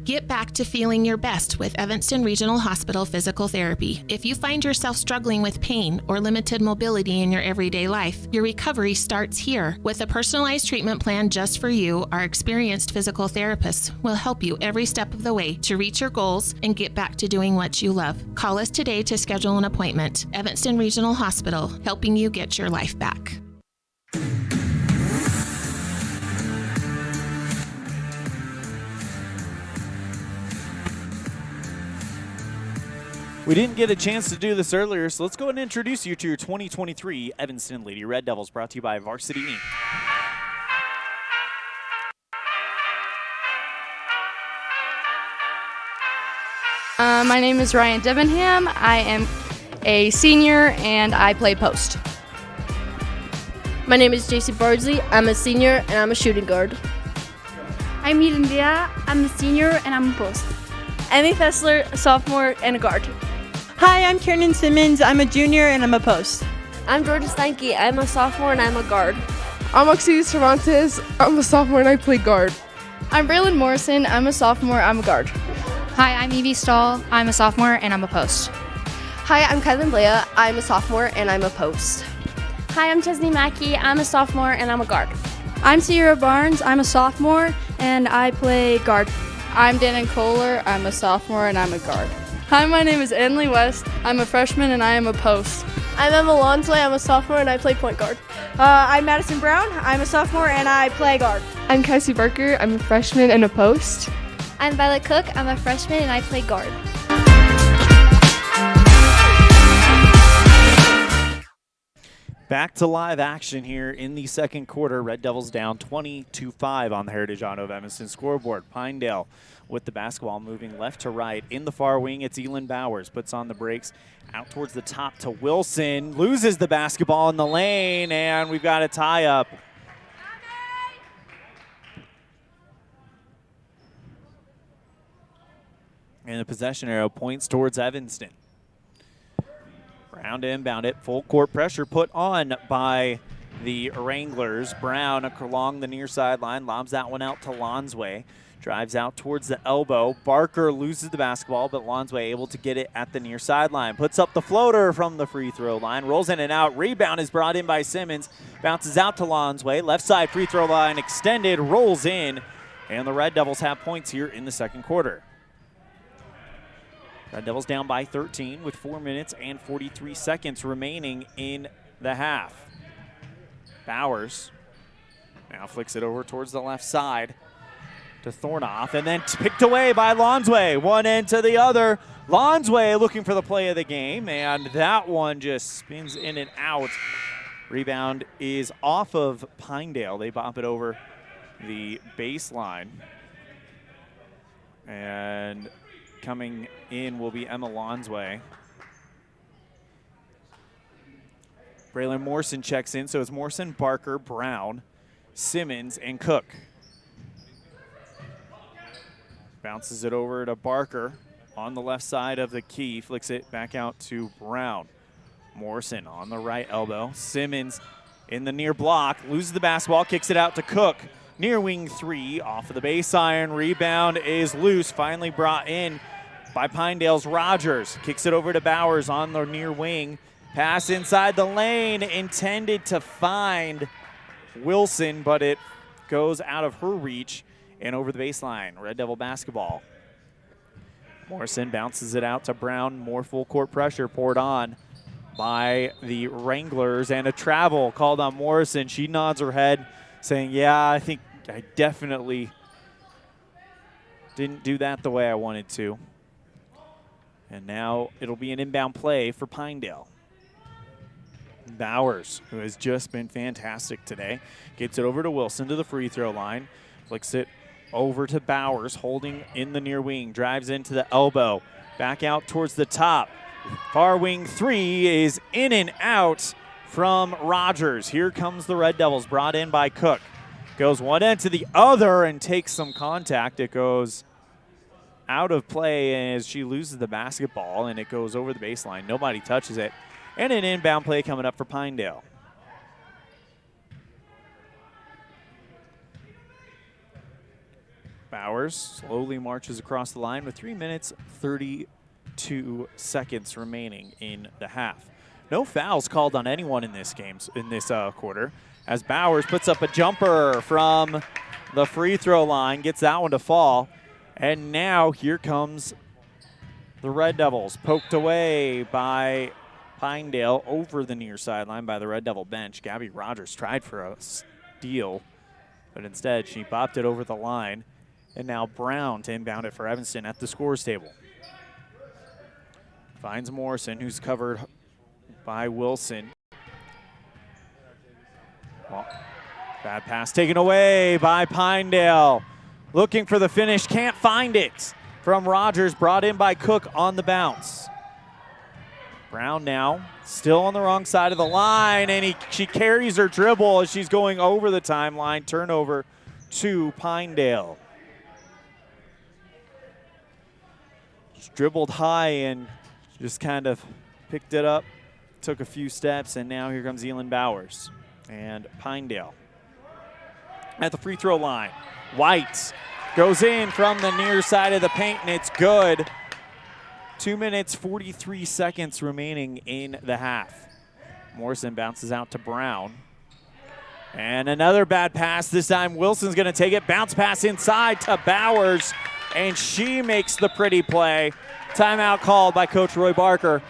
Get back to feeling your best with Evanston Regional Hospital Physical Therapy. If you find yourself struggling with pain or limited mobility in your everyday life, your recovery starts here. With a personalized treatment plan just for you, our experienced physical therapists will help you every step of the way to reach your goals and get back to doing what you love. Call us today to schedule an appointment. Evanston Regional Hospital, helping you get your life back. We didn't get a chance to do this earlier, so let's go ahead and introduce you to your 2023 Evanston Lady Red Devils, brought to you by Varsity Inc. My name is Ryan Debenham. I am a senior and I play post. My name is JC Bardsley. I'm a senior and I'm a shooting guard. I'm Eden Dia. I'm a senior and I'm a post. Emmy Fessler, a sophomore and a guard. Hi, I'm Kiernan Simmons. I'm a junior and I'm a post. I'm Georgia Steinke. I'm a sophomore and I'm a guard. I'm Oxy Cervantes. I'm a sophomore and I play guard. I'm Braylon Morrison. I'm a sophomore. I'm a guard. Hi, I'm Evie Stahl. I'm a sophomore and I'm a post. Hi, I'm Kylan Blea. I'm a sophomore and I'm a post. Hi, I'm Chesney Mackey. I'm a sophomore and I'm a guard. I'm Sierra Barnes. I'm a sophomore and I play guard. I'm Dannon Kohler. I'm a sophomore and I'm a guard. Hi, my name is Anley West. I'm a freshman and I am a post. I'm Emma Lonsley. I'm a sophomore and I play point guard. I'm Madison Brown. I'm a sophomore and I play guard. I'm Cassie Barker. I'm a freshman and a post. I'm Violet Cook. I'm a freshman and I play guard. Back to live action here in the second quarter. Red Devils down 20-5 on the Heritage Auto of Evanston scoreboard. Pinedale with the basketball moving left to right. In the far wing, it's Elan Bowers. Puts on the brakes out towards the top to Wilson. Loses the basketball in the lane, and we've got a tie-up. And the possession arrow points towards Evanston. Brown to inbound it. Full court pressure put on by the Wranglers. Brown along the near sideline. Lobs that one out to Lonsway. Drives out towards the elbow. Barker loses the basketball, but Lonsway able to get it at the near sideline. Puts up the floater from the free throw line. Rolls in and out. Rebound is brought in by Simmons. Bounces out to Lonsway. Left side free throw line extended. Rolls in. And the Red Devils have points here in the second quarter. Red Devils down by 13 with 4 minutes and 43 seconds remaining in the half. Bowers now flicks it over towards the left side to Thornoff, and then picked away by Lonsway. One end to the other. Lonsway looking for the play of the game, and that one just spins in and out. Rebound is off of Pinedale. They bop it over the baseline. And coming in will be Emma Lonsway. Braylon Morrison checks in, so it's Morrison, Barker, Brown, Simmons, and Cook. Bounces it over to Barker on the left side of the key, flicks it back out to Brown. Morrison on the right elbow. Simmons in the near block, loses the basketball, kicks it out to Cook. Near wing three, off of the baseline. Rebound is loose, finally brought in by Pinedale's Rogers. Kicks it over to Bowers on the near wing. Pass inside the lane, intended to find Wilson, but it goes out of her reach and over the baseline. Red Devil basketball. Morrison bounces it out to Brown. More full court pressure poured on by the Wranglers, and a travel called on Morrison. She nods her head saying, yeah, I think I definitely Didn't do that the way I wanted to. And now it'll be an inbound play for Pinedale. Bowers, who has just been fantastic today, gets it over to Wilson to the free throw line. Flicks it over to Bowers, holding in the near wing. Drives into the elbow. Back out towards the top. Far wing three is in and out from Rogers. Here comes the Red Devils, brought in by Cook. Goes one end to the other and takes some contact. It goes out of play as she loses the basketball, and it goes over the baseline. Nobody touches it. And an inbound play coming up for Pinedale. Bowers slowly marches across the line with 3 minutes, 32 seconds remaining in the half. No fouls called on anyone in this game, in this quarter, as Bowers puts up a jumper from the free throw line, gets that one to fall. And now here comes the Red Devils, poked away by Pinedale over the near sideline by the Red Devil bench. Gabby Rogers tried for a steal, but instead she bopped it over the line. And now Brown to inbound it for Evanston at the scores table. Finds Morrison, who's covered by Wilson. Well, bad pass taken away by Pinedale. Looking for the finish, can't find it from Rogers, brought in by Cook on the bounce. Brown now still on the wrong side of the line, and she carries her dribble as she's going over the timeline. Turnover to Pinedale. Just dribbled high and just kind of picked it up, took a few steps, and now here comes Elan Bowers and Pinedale at the free throw line. White goes in from the near side of the paint, and it's good. 2 minutes, 43 seconds remaining in the half. Morrison bounces out to Brown. And another bad pass. This time Wilson's going to take it. Bounce pass inside to Bowers, and she makes the pretty play. Timeout called by Coach Roy Barker.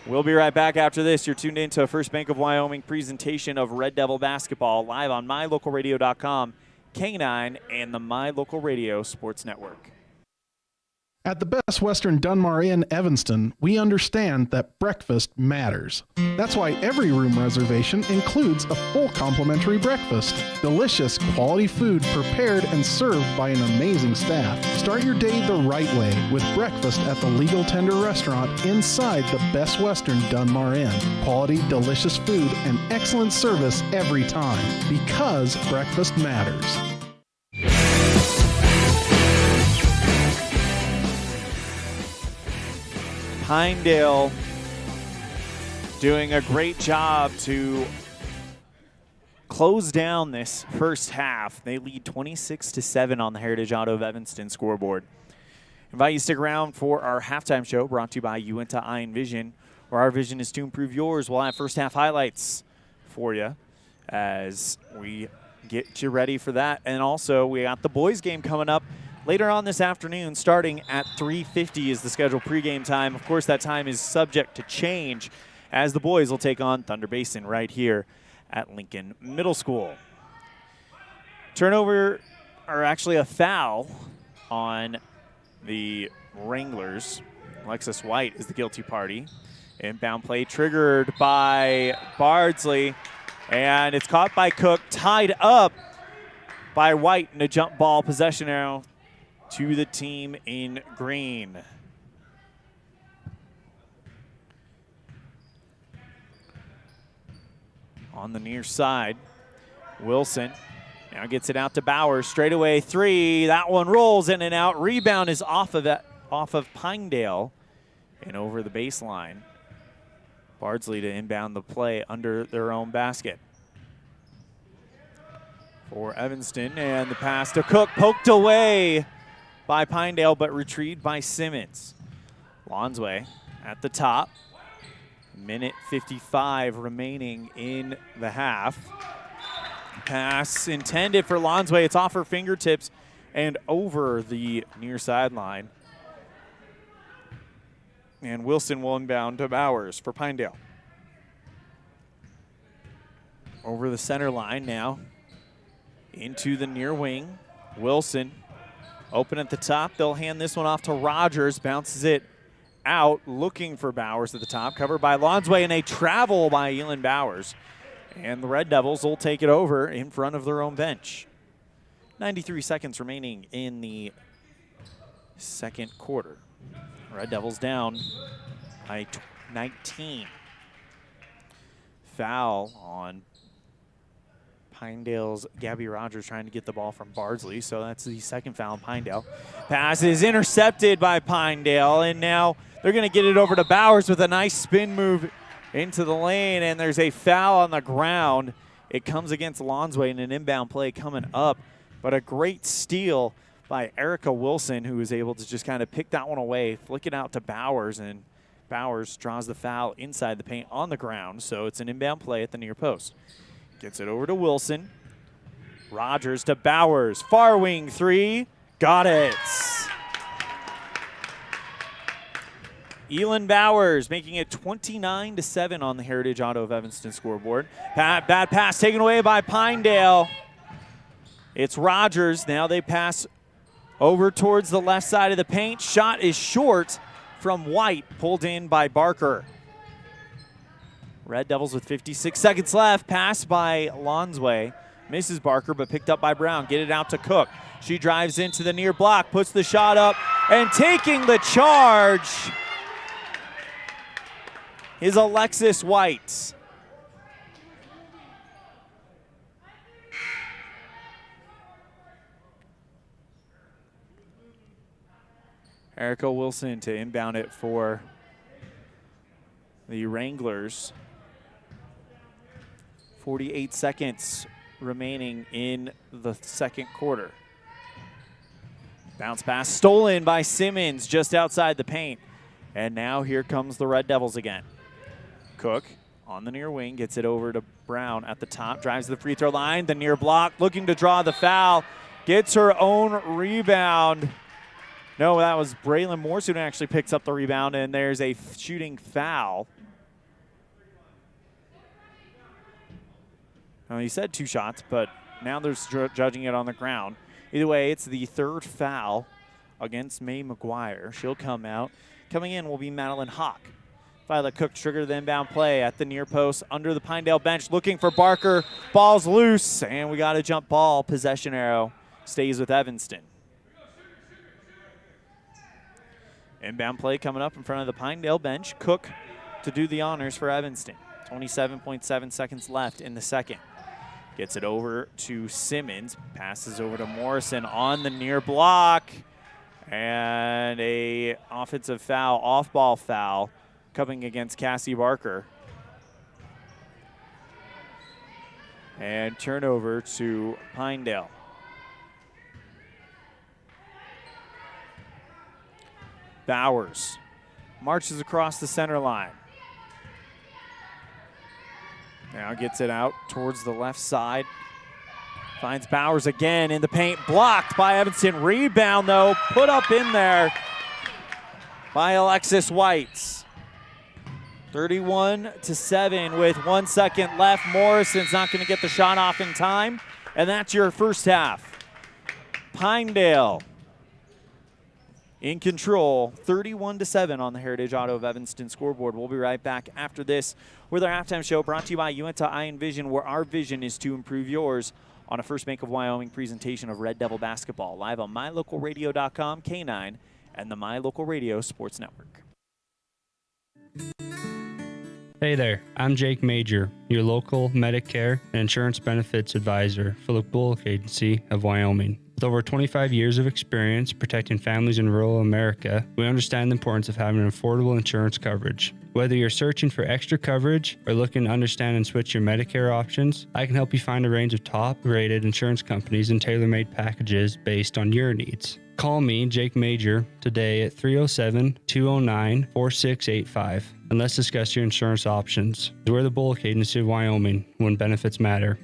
We'll be right back after this. You're tuned into a First Bank of Wyoming presentation of Red Devil basketball live on mylocalradio.com, K9, and the My Local Radio Sports Network. At the Best Western Dunmar Inn, Evanston, we understand that breakfast matters. That's why every room reservation includes a full complimentary breakfast. Delicious, quality food prepared and served by an amazing staff. Start your day the right way with breakfast at the Legal Tender Restaurant inside the Best Western Dunmar Inn. Quality, delicious food and excellent service every time, because breakfast matters. Pinedale doing a great job to close down this first half. They lead 26-7 on the Heritage Auto of Evanston scoreboard. Invite you to stick around for our halftime show brought to you by Uinta Eye and Vision, where our vision is to improve yours. We'll have first half highlights for you as we get you ready for that. And also, we got the boys game coming up later on this afternoon, starting at 3:50 is the scheduled pregame time. Of course, that time is subject to change as the boys will take on Thunder Basin right here at Lincoln Middle School. Turnover, or actually a foul on the Wranglers. Alexis White is the guilty party. Inbound play triggered by Bardsley, and it's caught by Cook, tied up by White in a jump ball possession arrow to the team in green. On the near side, Wilson now gets it out to Bowers. Straightaway three. That one rolls in and out. Rebound is off of Pinedale and over the baseline. Bardsley to inbound the play under their own basket. For Evanston, and the pass to Cook, poked away by Pinedale, but retrieved by Simmons. Lonsway at the top. Minute 55 remaining in the half. Pass intended for Lonsway. It's off her fingertips and over the near sideline. And Wilson will inbound to Bowers for Pinedale. Over the center line now. Into the near wing. Wilson Open at the top. They'll hand this one off to Rogers. Bounces it out, looking for Bowers at the top. Covered by Lonsway, and a travel by Elan Bowers. And the Red Devils will take it over in front of their own bench. 93 seconds remaining in the second quarter. Red Devils down by 19. Foul on Pinedale's Gabby Rogers trying to get the ball from Bardsley, so that's the second foul on Pinedale. Pass is intercepted by Pinedale, and now they're going to get it over to Bowers with a nice spin move into the lane, and there's a foul on the ground. It comes against Lonsway in an inbound play coming up, but a great steal by Erica Wilson, who was able to just kind of pick that one away, flick it out to Bowers, and Bowers draws the foul inside the paint on the ground, so it's an inbound play at the near post. Gets it over to Wilson. Rogers to Bowers. Far wing three. Got it. Elan Bowers making it 29-7 on the Heritage Auto of Evanston scoreboard. Bad pass taken away by Pinedale. It's Rogers. Now they pass over towards the left side of the paint. Shot is short from White, pulled in by Barker. Red Devils with 56 seconds left. Pass by Lonsway. Misses Barker, but picked up by Brown. Get it out to Cook. She drives into the near block, puts the shot up, and taking the charge is Alexis White. Erica Wilson to inbound it for the Wranglers. 48 seconds remaining in the second quarter. Bounce pass stolen by Simmons just outside the paint. And now here comes the Red Devils again. Cook on the near wing, gets it over to Brown at the top, drives to the free throw line, the near block, looking to draw the foul, gets her own rebound. No, that was Braylon Morrison who actually picks up the rebound, and there's a shooting foul. Now, he said 2 shots, but now they're judging it on the ground. Either way, it's the third foul against May McGuire. She'll come out. Coming in will be Madeline Hawk. Violet Cook triggered the inbound play at the near post under the Pinedale bench, looking for Barker. Ball's loose, and we got a jump ball. Possession arrow stays with Evanston. Inbound play coming up in front of the Pinedale bench. Cook to do the honors for Evanston. 27.7 seconds left in the second. Gets it over to Simmons. Passes over to Morrison on the near block. And a offensive foul, off-ball foul, coming against Cassie Barker. And turnover to Pinedale. Bowers marches across the center line. Now gets it out towards the left side. Finds Bowers again in the paint. Blocked by Evanston. Rebound, though, put up in there by Alexis White. 31-7 with 1 second left. Morrison's not going to get the shot off in time. And that's your first half. Pinedale in control, 31-7 on the Heritage Auto of Evanston scoreboard. We'll be right back after this with our halftime show brought to you by Uinta Eye and Vision, where our vision is to improve yours, on a First Bank of Wyoming presentation of Red Devil basketball, live on mylocalradio.com, K9, and the My Local Radio Sports Network. Hey there, I'm Jake Major, your local Medicare and insurance benefits advisor for the Bullock Agency of Wyoming. With over 25 years of experience protecting families in rural America, we understand the importance of having affordable insurance coverage. Whether you're searching for extra coverage or looking to understand and switch your Medicare options, I can help you find a range of top-rated insurance companies and tailor-made packages based on your needs. Call me, Jake Major, today at 307-209-4685, and let's discuss your insurance options. We're the Bullock Agency of Wyoming, when benefits matter.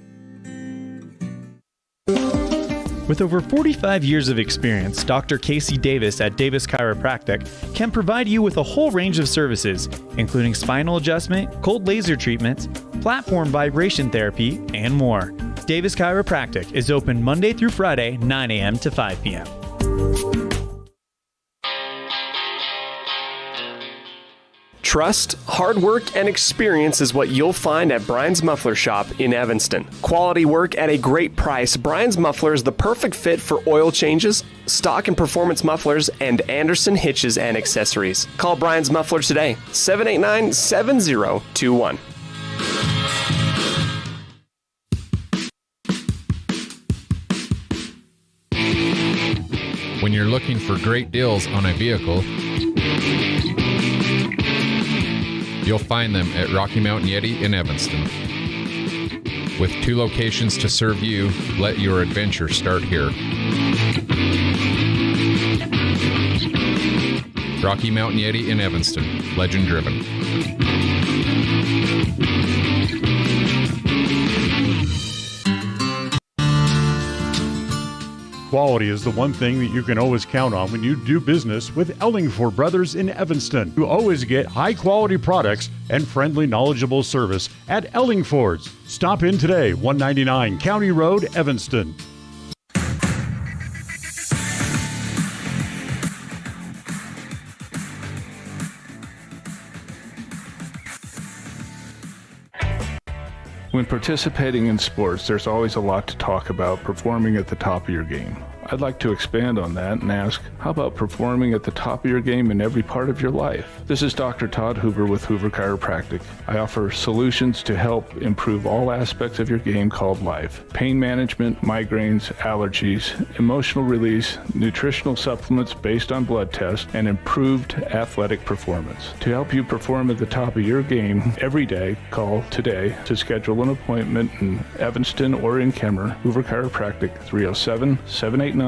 With over 45 years of experience, Dr. Casey Davis at Davis Chiropractic can provide you with a whole range of services, including spinal adjustment, cold laser treatments, platform vibration therapy, and more. Davis Chiropractic is open Monday through Friday, 9 a.m. to 5 p.m. Trust, hard work, and experience is what you'll find at Brian's Muffler Shop in Evanston. Quality work at a great price. Brian's Muffler is the perfect fit for oil changes, stock and performance mufflers, and Anderson hitches and accessories. Call Brian's Muffler today, 789-7021. When you're looking for great deals on a vehicle, you'll find them at Rocky Mountain Yeti in Evanston. With 2 locations to serve you, let your adventure start here. Rocky Mountain Yeti in Evanston, legend driven. Quality is the one thing that you can always count on when you do business with Ellingford Brothers in Evanston. You always get high-quality products and friendly, knowledgeable service at Ellingford's. Stop in today, 199 County Road, Evanston. When participating in sports, there's always a lot to talk about performing at the top of your game. I'd like to expand on that and ask, how about performing at the top of your game in every part of your life? This is Dr. Todd Hoover with Hoover Chiropractic. I offer solutions to help improve all aspects of your game called life. Pain management, migraines, allergies, emotional release, nutritional supplements based on blood tests, and improved athletic performance. To help you perform at the top of your game every day, call today to schedule an appointment in Evanston or in Kemmer. Hoover Chiropractic, 307-789-0043.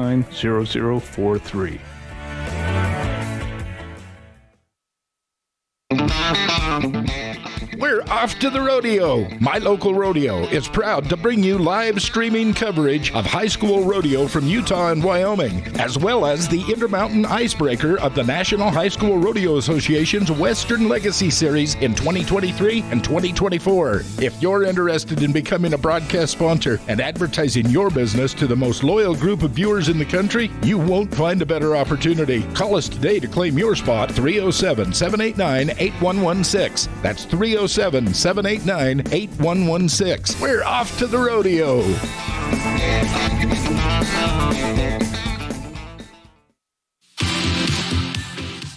We're off to the rodeo. My Local Rodeo is proud to bring you live streaming coverage of high school rodeo from Utah and Wyoming, as well as the Intermountain Icebreaker of the National High School Rodeo Association's Western Legacy Series in 2023 and 2024. If you're interested in becoming a broadcast sponsor and advertising your business to the most loyal group of viewers in the country, you won't find a better opportunity. Call us today to claim your spot, 307-789-8116. That's 307-789-8116. We're off to the rodeo.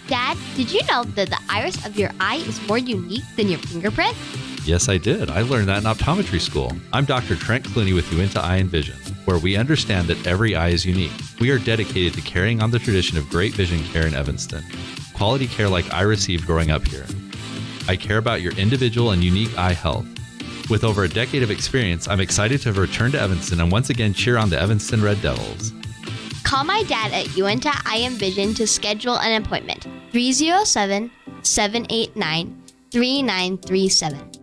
Dad, did you know that the iris of your eye is more unique than your fingerprint? Yes, I did. I learned that in optometry school. I'm Dr. Trent Clooney with Uinta Eye and Vision, where we understand that every eye is unique. We are dedicated to carrying on the tradition of great vision care in Evanston. Quality care like I received growing up here. I care about your individual and unique eye health. With over a decade of experience, I'm excited to return to Evanston and once again cheer on the Evanston Red Devils. Call my dad at Uinta Eye and Vision to schedule an appointment. 307-789-3937.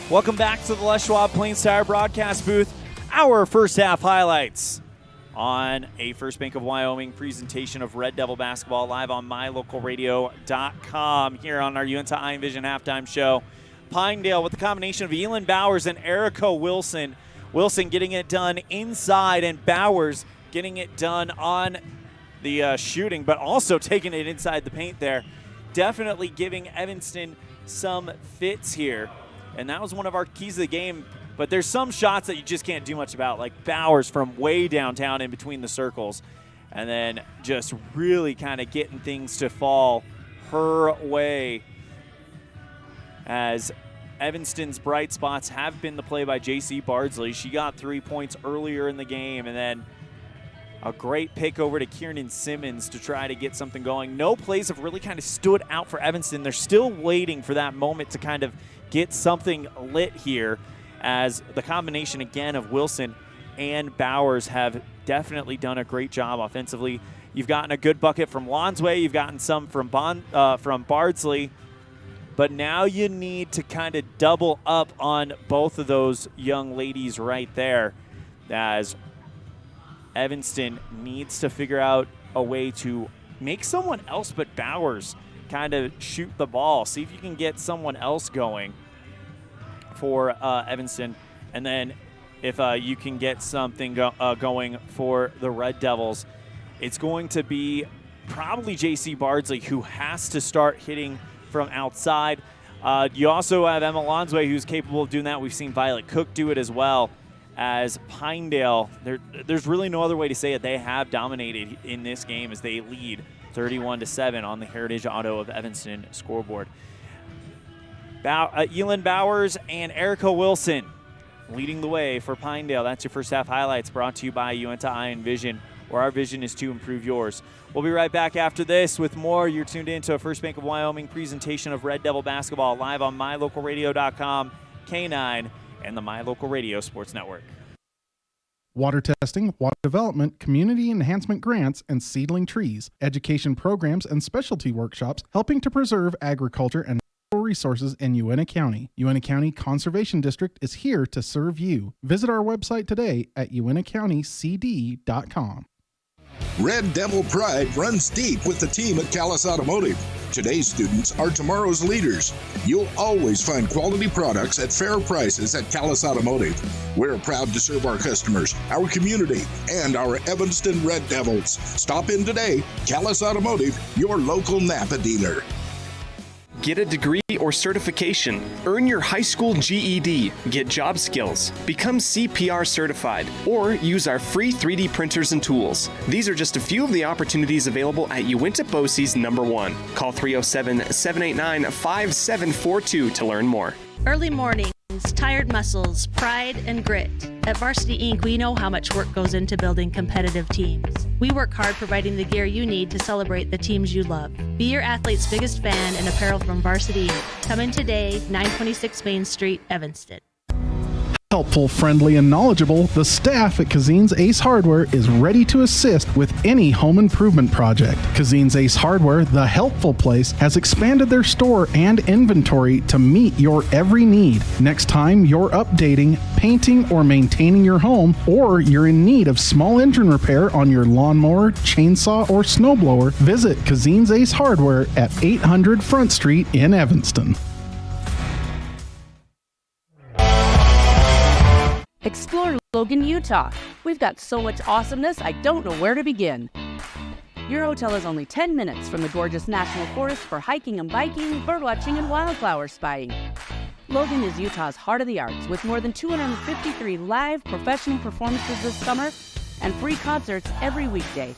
Welcome back to the Les Schwab Plains Tire broadcast booth. Our first half highlights on a First Bank of Wyoming presentation of Red Devil basketball live on mylocalradio.com here on our Uinta Eye and Vision halftime show. Pinedale with the combination of Elan Bowers and Erica Wilson. Wilson getting it done inside and Bowers getting it done on the shooting, but also taking it inside the paint there. Definitely giving Evanston some fits here. And that was one of our keys of the game. But there's some shots that you just can't do much about, like Bowers from way downtown in between the circles. And then just really kind of getting things to fall her way. As Evanston's bright spots have been the play by J.C. Bardsley. She got 3 points earlier in the game. And then a great pick over to Kiernan Simmons to try to get something going. No plays have really kind of stood out for Evanston. They're still waiting for that moment to kind of get something lit here, as the combination again of Wilson and Bowers have definitely done a great job offensively. You've gotten a good bucket from Lonsway. You've gotten some from Bardsley. But now you need to kind of double up on both of those young ladies right there, as Evanston needs to figure out a way to make someone else but Bowers kind of shoot the ball. See if you can get someone else going for Evanston. And then if you can get something going for the Red Devils, it's going to be probably J.C. Bardsley who has to start hitting from outside. You also have Emma Lonsway who's capable of doing that. We've seen Violet Cook do it as well as Pinedale. There's really no other way to say it. They have dominated in this game as they lead 31-7 on the Heritage Auto of Evanston scoreboard. Elan Bowers and Erica Wilson leading the way for Pinedale. That's your first half highlights brought to you by Uinta Eye and Vision, where our vision is to improve yours. We'll be right back after this with more. You're tuned in to a First Bank of Wyoming presentation of Red Devil basketball live on mylocalradio.com, K9, and the My Local Radio Sports Network. Water testing, water development, community enhancement grants, and seedling trees, education programs, and specialty workshops helping to preserve agriculture and natural resources in Uinta County. Uinta County Conservation District is here to serve you. Visit our website today at uintacountycd.com. Red Devil pride runs deep with the team at Callis Automotive. Today's students are tomorrow's leaders. You'll always find quality products at fair prices at Callis Automotive. We're proud to serve our customers, our community, and our Evanston Red Devils. Stop in today. Callis Automotive, your local Napa dealer. Get a degree or certification. Earn your high school GED. Get job skills. Become CPR certified. Or use our free 3D printers and tools. These are just a few of the opportunities available at Uinta BOCES #1. Call 307-789-5742 to learn more. Early mornings, tired muscles, pride, and grit. At Varsity Inc., we know how much work goes into building competitive teams. We work hard providing the gear you need to celebrate the teams you love. Be your athlete's biggest fan in apparel from Varsity Inc. Come in today, 926 Main Street, Evanston. Helpful, friendly, and knowledgeable, the staff at Cazins Ace Hardware is ready to assist with any home improvement project. Cazins Ace Hardware, the helpful place, has expanded their store and inventory to meet your every need. Next time you're updating, painting, or maintaining your home, or you're in need of small engine repair on your lawnmower, chainsaw, or snowblower, visit Cazins Ace Hardware at 800 Front Street in Evanston. Explore Logan, Utah. We've got so much awesomeness, I don't know where to begin. Your hotel is only 10 minutes from the gorgeous National Forest for hiking and biking, birdwatching, and wildflower spying. Logan is Utah's heart of the arts, with more than 253 live professional performances this summer and free concerts every weekday.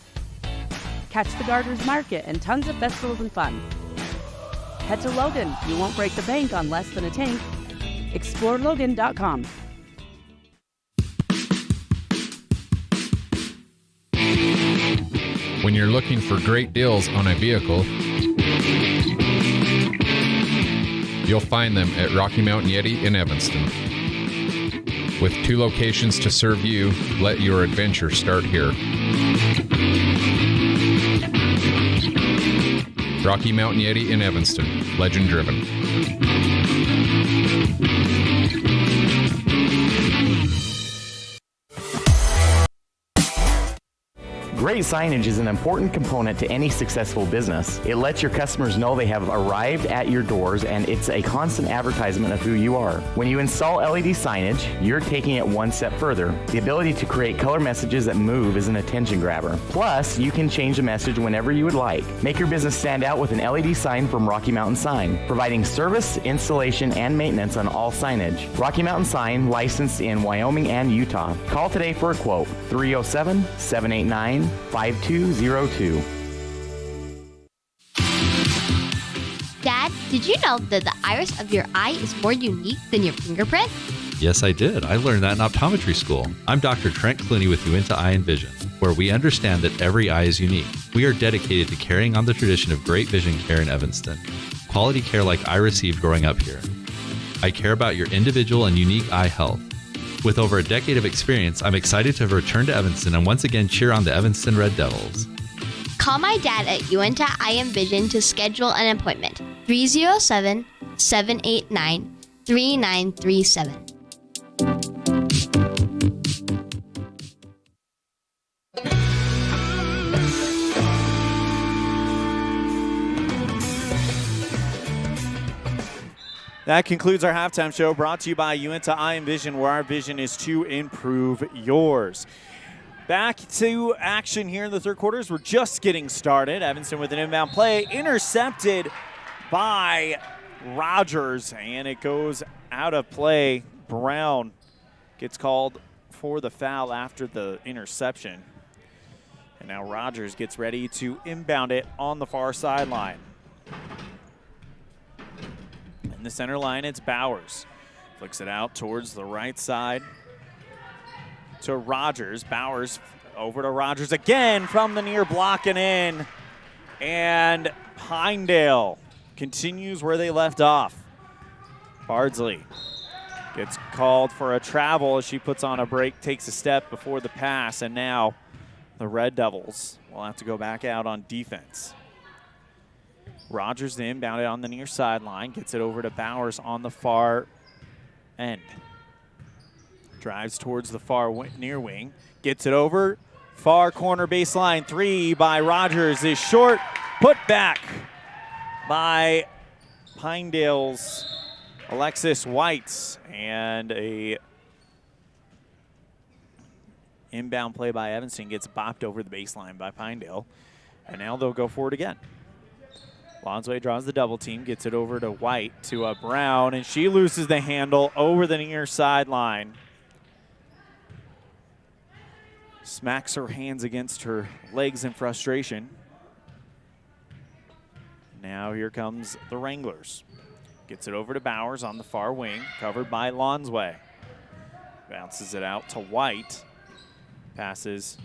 Catch the Garters Market and tons of festivals and fun. Head to Logan. You won't break the bank on less than a tank. ExploreLogan.com. When you're looking for great deals on a vehicle, you'll find them at Rocky Mountain Yeti in Evanston. With 2 locations to serve you, let your adventure start here. Rocky Mountain Yeti in Evanston, legend driven. Great signage is an important component to any successful business. It lets your customers know they have arrived at your doors, and it's a constant advertisement of who you are. When you install LED signage, you're taking it one step further. The ability to create color messages that move is an attention grabber. Plus, you can change the message whenever you would like. Make your business stand out with an LED sign from Rocky Mountain Sign, providing service, installation, and maintenance on all signage. Rocky Mountain Sign, licensed in Wyoming and Utah. Call today for a quote, 307-789-5202. Dad, did you know that the iris of your eye is more unique than your fingerprint? Yes, I did. I learned that in optometry school. I'm Dr. Trent Clooney with Uinta Eye and Vision, where we understand that every eye is unique. We are dedicated to carrying on the tradition of great vision care in Evanston. Quality care like I received growing up here. I care about your individual and unique eye health. With over a decade of experience, I'm excited to return to Evanston and once again cheer on the Evanston Red Devils. Call my dad at Uinta Eye and Vision to schedule an appointment. 307-789-3937. That concludes our halftime show, brought to you by Uinta Eye and Vision, where our vision is to improve yours. Back to action here in the third quarters. We're just getting started. Evanston with an inbound play, intercepted by Rogers, and it goes out of play. Brown gets called for the foul after the interception. And now Rogers gets ready to inbound it on the far sideline. In the center line, it's Bowers. Flicks it out towards the right side to Rogers. Bowers over to Rogers again from the near block and in. And Pinedale continues where they left off. Bardsley gets called for a travel as she puts on a break, takes a step before the pass, and now the Red Devils will have to go back out on defense. Rogers the inbound it on the near sideline, gets it over to Bowers on the far end. Drives towards the far near wing, gets it over, far corner baseline three by Rogers is short, put back by Pinedale's Alexis White, and a inbound play by Evanston gets bopped over the baseline by Pinedale, and now they'll go for it again. Lonsway draws the double team, gets it over to White, to a Brown, and she loses the handle over the near sideline. Smacks her hands against her legs in frustration. Now here comes the Wranglers. Gets it over to Bowers on the far wing, covered by Lonsway. Bounces it out to White. Passes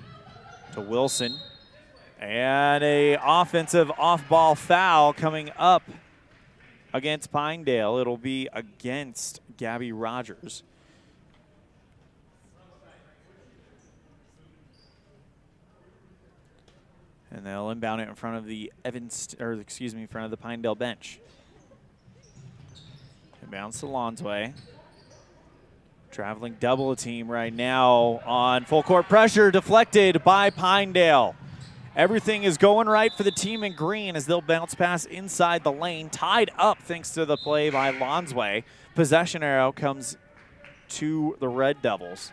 to Wilson. And a offensive off-ball foul coming up against Pinedale. It'll be against Gabby Rogers. And they'll inbound it in front of the in front of the Pinedale bench. Inbounds to Lonsway. Traveling double team right now on full court pressure, deflected by Pinedale. Everything is going right for the team in green as they'll bounce pass inside the lane. Tied up thanks to the play by Lonsway. Possession arrow comes to the Red Devils.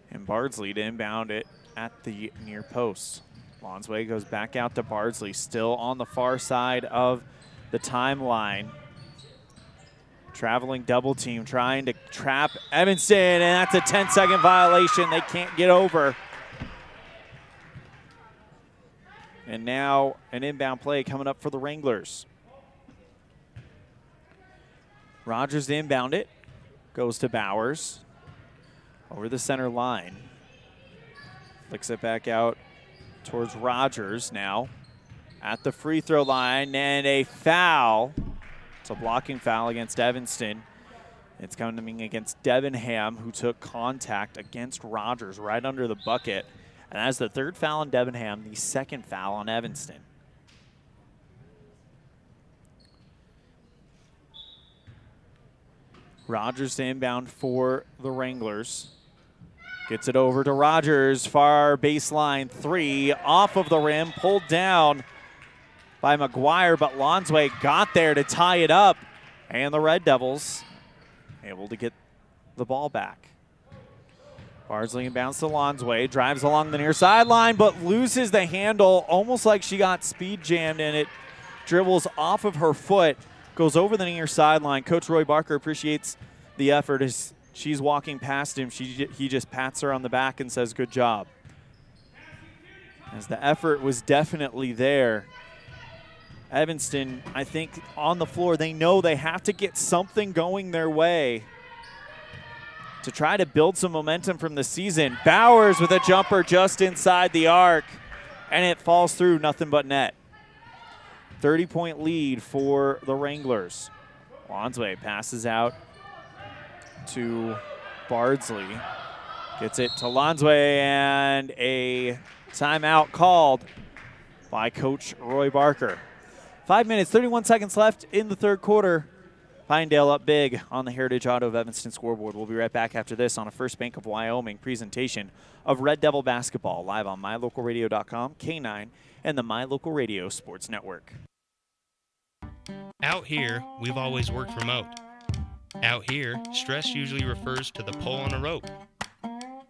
And Bardsley to inbound it at the near post. Lonsway goes back out to Bardsley, still on the far side of the timeline. Traveling double team, trying to trap Evanston, and that's a 10-second violation they can't get over. And now an inbound play coming up for the Wranglers. Rogers to inbound it. Goes to Bowers. Over the center line. Flicks it back out towards Rogers now. At the free throw line, and a foul. It's a blocking foul against Evanston. It's coming against Debenham, who took contact against Rogers right under the bucket. And that's the third foul on Debenham, the second foul on Evanston. Rogers to inbound for the Wranglers. Gets it over to Rogers, far baseline three, off of the rim, pulled down by McGuire, but Lonsway got there to tie it up. And the Red Devils able to get the ball back. Bardsley inbounds to Lonsway, drives along the near sideline, but loses the handle, almost like she got speed jammed, and it dribbles off of her foot, goes over the near sideline. Coach Roy Barker appreciates the effort as she's walking past him. He just pats her on the back and says, "Good job." As the effort was definitely there. Evanston, I think, on the floor, they know they have to get something going their way to try to build some momentum from the season. Bowers with a jumper just inside the arc, and it falls through, nothing but net. 30-point lead for the Wranglers. Lonsway passes out to Bardsley. Gets it to Lonsway, and a timeout called by Coach Roy Barker. 5 minutes, 31 seconds left in the third quarter. Pinedale up big on the Heritage Auto of Evanston scoreboard. We'll be right back after this on a First Bank of Wyoming presentation of Red Devil basketball, live on MyLocalRadio.com, K9, and the My Local Radio Sports Network. Out here, we've always worked remote. Out here, stress usually refers to the pull on a rope.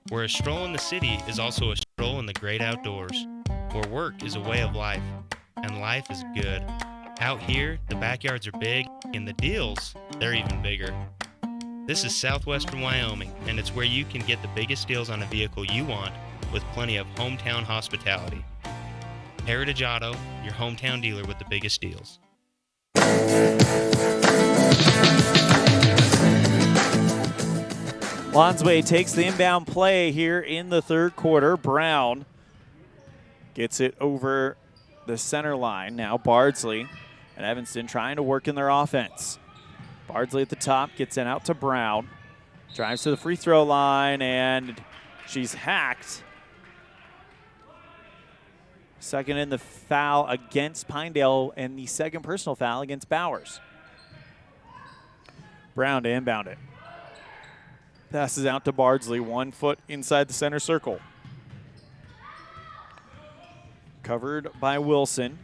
Where a stroll in the city is also a stroll in the great outdoors. Where work is a way of life, and life is good. Out here, the backyards are big, and the deals, they're even bigger. This is southwestern Wyoming, and it's where you can get the biggest deals on a vehicle you want with plenty of hometown hospitality. Heritage Auto, your hometown dealer with the biggest deals. Lonsway takes the inbound play here in the third quarter. Brown gets it over the center line. Now Bardsley and Evanston trying to work in their offense. Bardsley at the top, gets it out to Brown. Drives to the free throw line, and she's hacked. Second in the foul against Pinedale, and the second personal foul against Bowers. Brown to inbound it. Passes out to Bardsley, 1 foot inside the center circle. Covered by Wilson.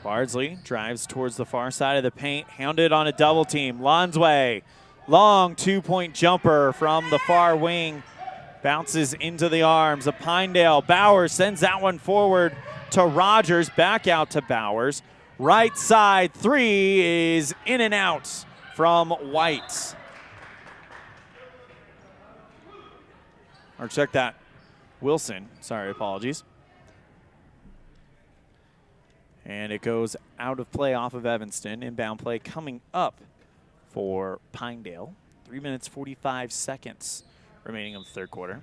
Bardsley drives towards the far side of the paint, hounded on a double team. Lonsway, long 2-point jumper from the far wing. Bounces into the arms of Pinedale. Bowers sends that one forward to Rogers. Back out to Bowers. Right side three is in and out from White. Or check that. Wilson. Sorry, apologies. And it goes out of play off of Evanston. Inbound play coming up for Pinedale. 3 minutes, 45 seconds remaining of the third quarter.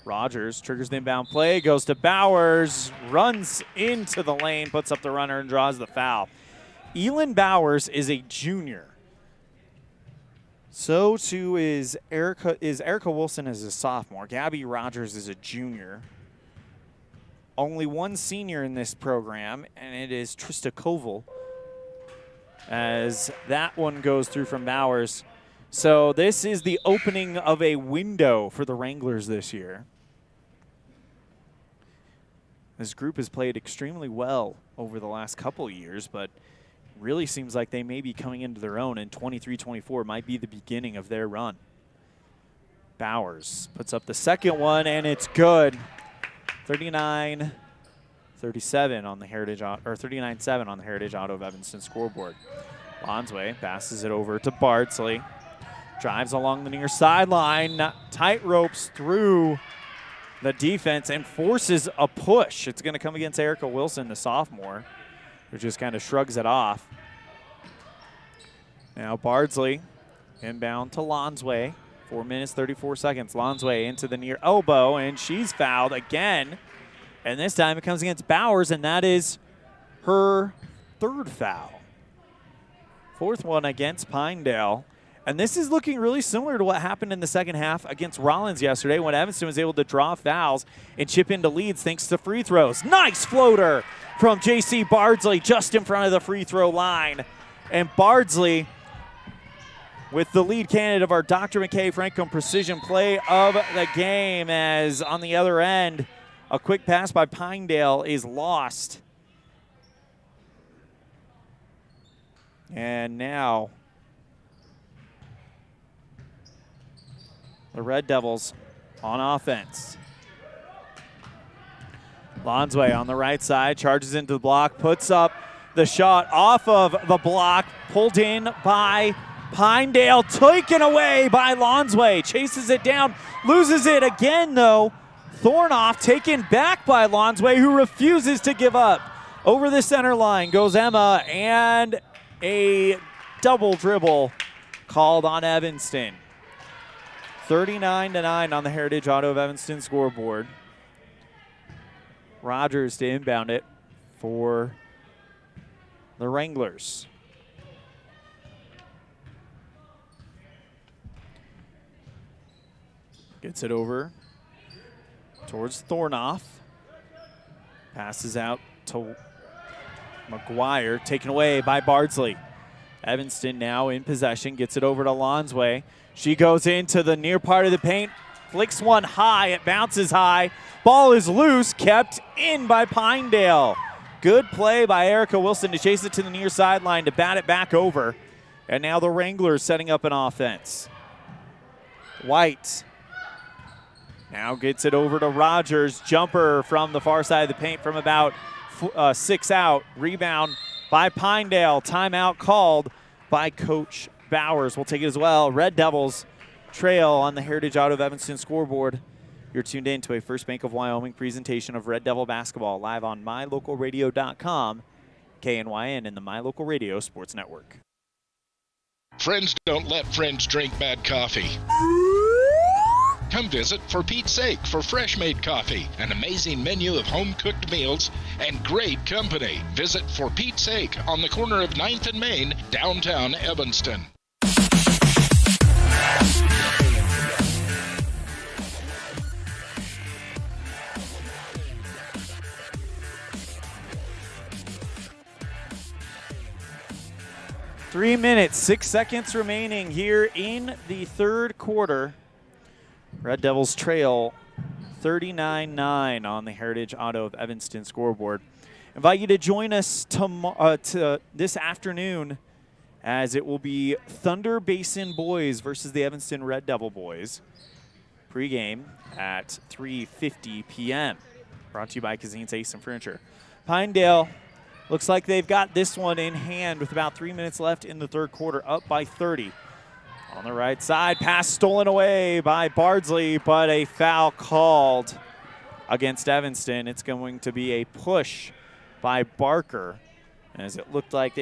Rogers triggers the inbound play, goes to Bowers, runs into the lane, puts up the runner, and draws the foul. Elan Bowers is a junior. So too is Erica Wilson as a sophomore. Gabby Rogers is a junior. Only one senior in this program, and it is Trista Koval, as that one goes through from Bowers. So this is the opening of a window for the Wranglers this year. This group has played extremely well over the last couple of years, but really seems like they may be coming into their own, and 23-24 might be the beginning of their run. Bowers puts up the second one, and it's good. 39-37 on the Heritage, or 39-7 on the Heritage Auto of Evanston scoreboard. Lonsway passes it over to Bardsley. Drives along the near sideline, tight ropes through the defense and forces a push. It's going to come against Erica Wilson, the sophomore, who just kind of shrugs it off. Now Bardsley inbound to Lonsway. 4 minutes, 34 seconds. Lonsway into the near elbow, and she's fouled again. And this time it comes against Bowers, and that is her third foul. Fourth one against Pinedale. And this is looking really similar to what happened in the second half against Rollins yesterday when Evanston was able to draw fouls and chip into leads thanks to free throws. Nice floater from J.C. Bardsley just in front of the free throw line. And Bardsley with the lead candidate of our Dr. McKay Franklin Precision Play of the game, as on the other end, a quick pass by Pinedale is lost. And now the Red Devils on offense. Lonsway on the right side, charges into the block, puts up the shot off of the block, pulled in by Pinedale, taken away by Lonsway, chases it down, loses it again though. Thornoff taken back by Lonsway, who refuses to give up. Over the center line goes Emma, and a double dribble called on Evanston. 39-9 on the Heritage Auto of Evanston scoreboard. Rogers to inbound it for the Wranglers. Gets it over towards Thornoff. Passes out to McGuire, taken away by Bardsley. Evanston now in possession, gets it over to Lonsway. She goes into the near part of the paint, flicks one high. It bounces high. Ball is loose, kept in by Pinedale. Good play by Erica Wilson to chase it to the near sideline to bat it back over. And now the Wranglers setting up an offense. White now gets it over to Rogers. Jumper from the far side of the paint from about 6 out. Rebound by Pinedale. Timeout called by Coach Bowers. We'll take it as well. Red Devils trail on the Heritage Auto of Evanston scoreboard. You're tuned in to a First Bank of Wyoming presentation of Red Devil basketball live on mylocalradio.com, KNYN, and the My Local Radio Sports Network. Friends don't let friends drink bad coffee. Come visit For Pete's Sake for fresh-made coffee, an amazing menu of home-cooked meals, and great company. Visit For Pete's Sake on the corner of 9th and Main, downtown Evanston. Three minutes, 6 seconds remaining here in the third quarter. Red Devils trail 39-9 on the Heritage Auto of Evanston scoreboard. Invite you to join us this afternoon as it will be Thunder Basin boys versus the Evanston Red Devil boys. Pregame at 3:50 p.m. Brought to you by Cazins Ace and Furanture. Pinedale looks like they've got this one in hand with about 3 minutes left in the third quarter, up by 30. On the right side, pass stolen away by Bardsley, but a foul called against Evanston. It's going to be a push by Barker, as it looked like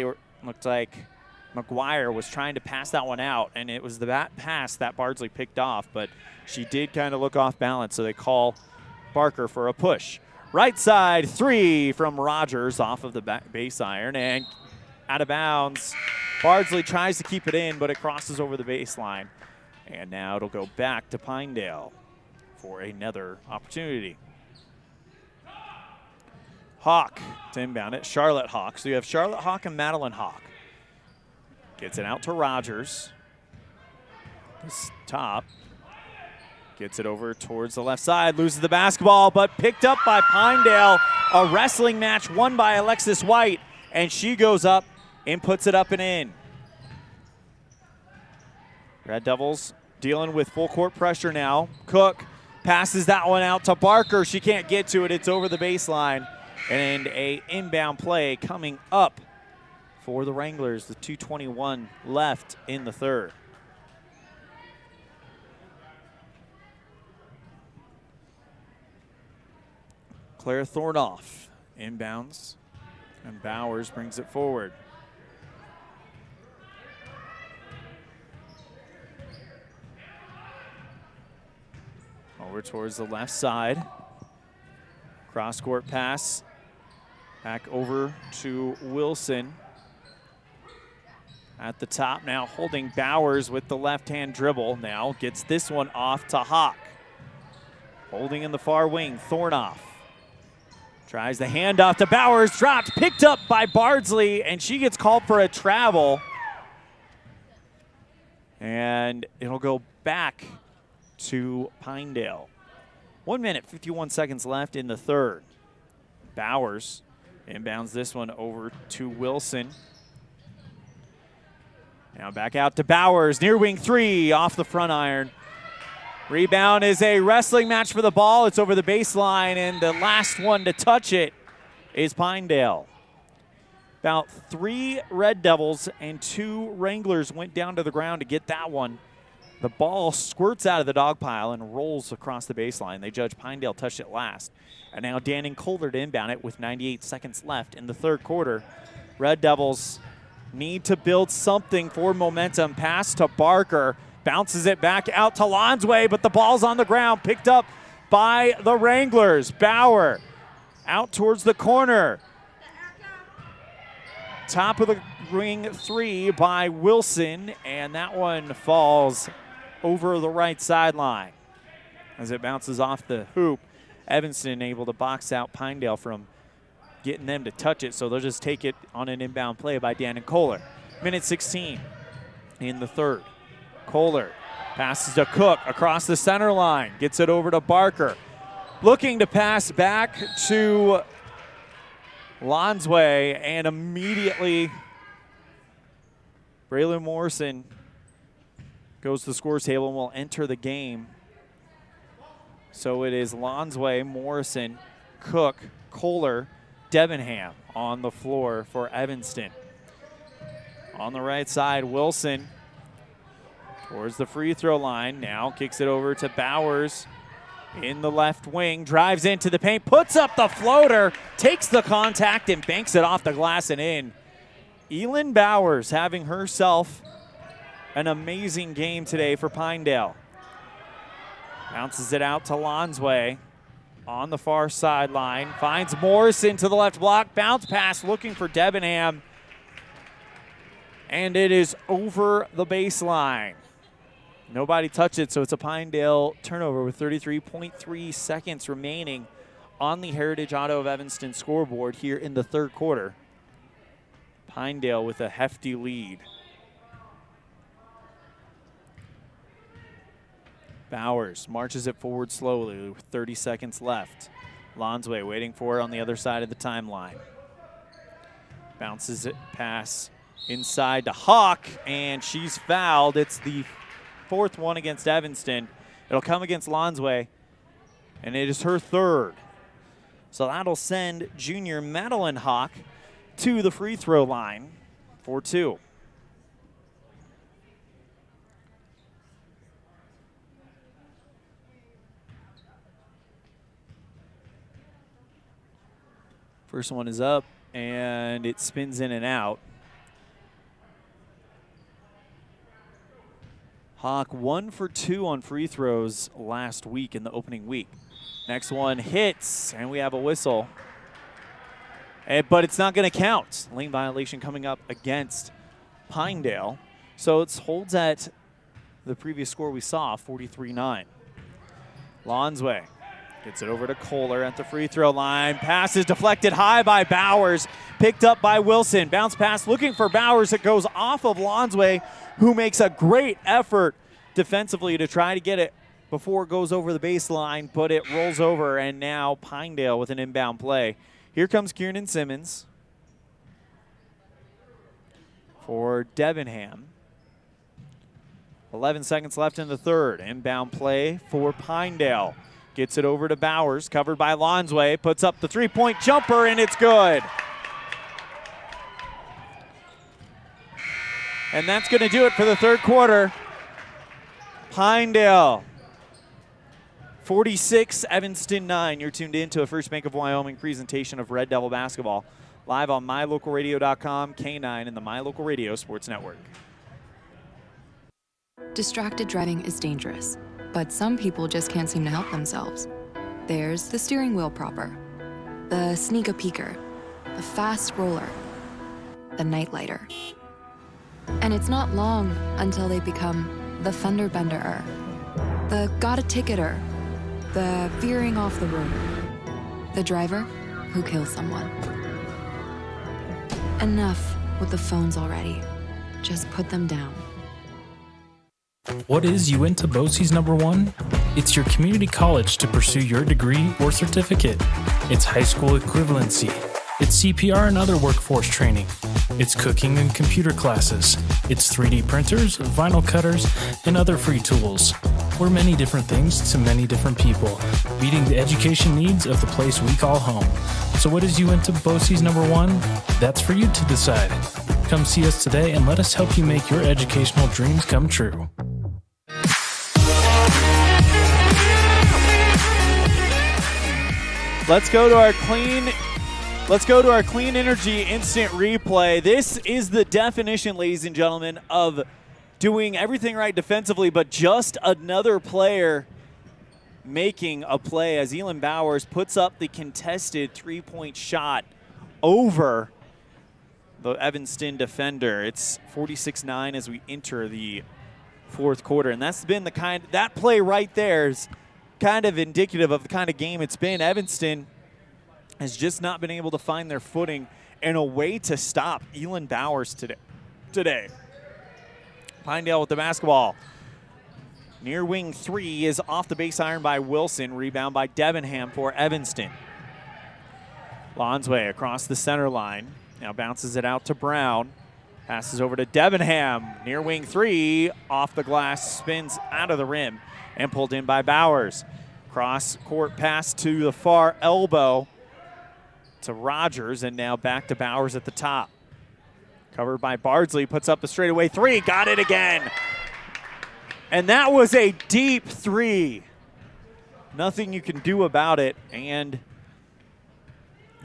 McGuire was trying to pass that one out, and it was that pass that Bardsley picked off, but she did kind of look off balance, so they call Barker for a push. Right side, three from Rogers off of the base iron and out of bounds. Bardsley tries to keep it in, but it crosses over the baseline. And now it'll go back to Pinedale for another opportunity. Hawk to inbound it, Charlotte Hawk. So you have Charlotte Hawk and Madeline Hawk. Gets it out to Rogers. This top. Gets it over towards the left side, loses the basketball, but picked up by Pinedale. A wrestling match won by Alexis White, and she goes up and puts it up and in. Red Devils dealing with full court pressure now. Cook passes that one out to Barker. She can't get to it. It's over the baseline. And a inbound play coming up for the Wranglers. The 2:21 left in the third. Claire Thornoff inbounds, and Bowers brings it forward. Over towards the left side. Cross-court pass. Back over to Wilson. At the top now, holding Bowers with the left-hand dribble. Now gets this one off to Hawk. Holding in the far wing, Thornoff. Tries the handoff to Bowers, dropped, picked up by Bardsley, and she gets called for a travel. And it'll go back to Pinedale. 1 minute, 51 seconds left in the third. Bowers inbounds this one over to Wilson. Now back out to Bowers, near wing three, off the front iron. Rebound is a wrestling match for the ball. It's over the baseline, and the last one to touch it is Pinedale. About 3 Red Devils and 2 Wranglers went down to the ground to get that one. The ball squirts out of the dog pile and rolls across the baseline. They judge Pinedale touched it last. And now Dannon Colder to inbound it with 98 seconds left in the third quarter. Red Devils need to build something for momentum. Pass to Barker. Bounces it back out to Lonsway, but the ball's on the ground, picked up by the Wranglers. Bauer out towards the corner. Top of the ring three by Wilson, and that one falls over the right sideline as it bounces off the hoop. Evanston able to box out Pinedale from getting them to touch it, so they'll just take it on an inbound play by Dannon Kohler. Minute 16 in the third. Kohler Passes to Cook across the center line. Gets it over to Barker. Looking to pass back to Lonsway, and immediately Braylon Morrison goes to the scores table and will enter the game. So it is Lonsway, Morrison, Cook, Kohler, Debenham on the floor for Evanston. On the right side, Wilson towards the free throw line. Now kicks it over to Bowers in the left wing. Drives into the paint, puts up the floater, takes the contact and banks it off the glass and in. Elan Bowers having herself an amazing game today for Pinedale. Bounces it out to Lonsway on the far sideline. Finds Morrison to the left block. Bounce pass looking for Debenham. And it is over the baseline. Nobody touched it, so it's a Pinedale turnover with 33.3 seconds remaining on the Heritage Auto of Evanston scoreboard here in the third quarter. Pinedale with a hefty lead. Bowers marches it forward slowly with 30 seconds left. Lonsway waiting for it on the other side of the timeline. Bounces it pass inside to Hawk, and she's fouled. It's the fourth one against Evanston. It'll come against Lonsway, and it is her third. So that'll send junior Madeline Hawk to the free throw line for 2. First one is up, and it spins in and out. Hawk 1 for 2 on free throws last week in the opening week. Next one hits, and we have a whistle. But it's not going to count. Lane violation coming up against Pinedale. So it holds at the previous score we saw, 43-9. Lonsway gets it over to Kohler at the free throw line. Pass is deflected high by Bowers. Picked up by Wilson. Bounce pass looking for Bowers. It goes off of Lonsway, who makes a great effort defensively to try to get it before it goes over the baseline, but it rolls over, and now Pinedale with an inbound play. Here comes Kieran Simmons for Debenham. 11 seconds left in the third. Inbound play for Pinedale. Gets it over to Bowers, covered by Lonsway, puts up the three-point jumper, and it's good. And that's going to do it for the third quarter. Pinedale 46, Evanston 9. You're tuned in to a First Bank of Wyoming presentation of Red Devil basketball, live on mylocalradio.com, K9, and the My Local Radio Sports Network. Distracted driving is dangerous, but some people just can't seem to help themselves. There's the steering wheel propper, the sneak-a-peeker, the fast roller, the nightlighter. And it's not long until they become the fender benderer, the got a ticketer, the veering off the road, the driver who kills someone. Enough with the phones already. Just put them down. What is Uinta BOCES #1? It's your community college to pursue your degree or certificate. It's high school equivalency. It's CPR and other workforce training. It's cooking and computer classes. It's 3D printers, vinyl cutters, and other free tools. We're many different things to many different people, meeting the education needs of the place we call home. So what is Uinta BOCES #1? That's for you to decide. Come see us today and let us help you make your educational dreams come true. Let's go to our clean energy instant replay. This is the definition, ladies and gentlemen, of doing everything right defensively, but just another player making a play as Elan Bowers puts up the contested three-point shot over the Evanston defender. It's 46-9 as we enter the fourth quarter, and that's been that play right there is kind of indicative of the kind of game it's been. Evanston has just not been able to find their footing and a way to stop Elan Bowers today. Pinedale with the basketball. Near wing 3 is off the base iron by Wilson. Rebound by Debenham for Evanston. Lonsway across the center line. Now bounces it out to Brown. Passes over to Debenham. Near wing 3. Off the glass. Spins out of the rim and pulled in by Bowers. Cross court pass to the far elbow to Rogers, and now back to Bowers at the top. Covered by Bardsley, puts up the straightaway 3, got it again. And that was a deep 3. Nothing you can do about it. And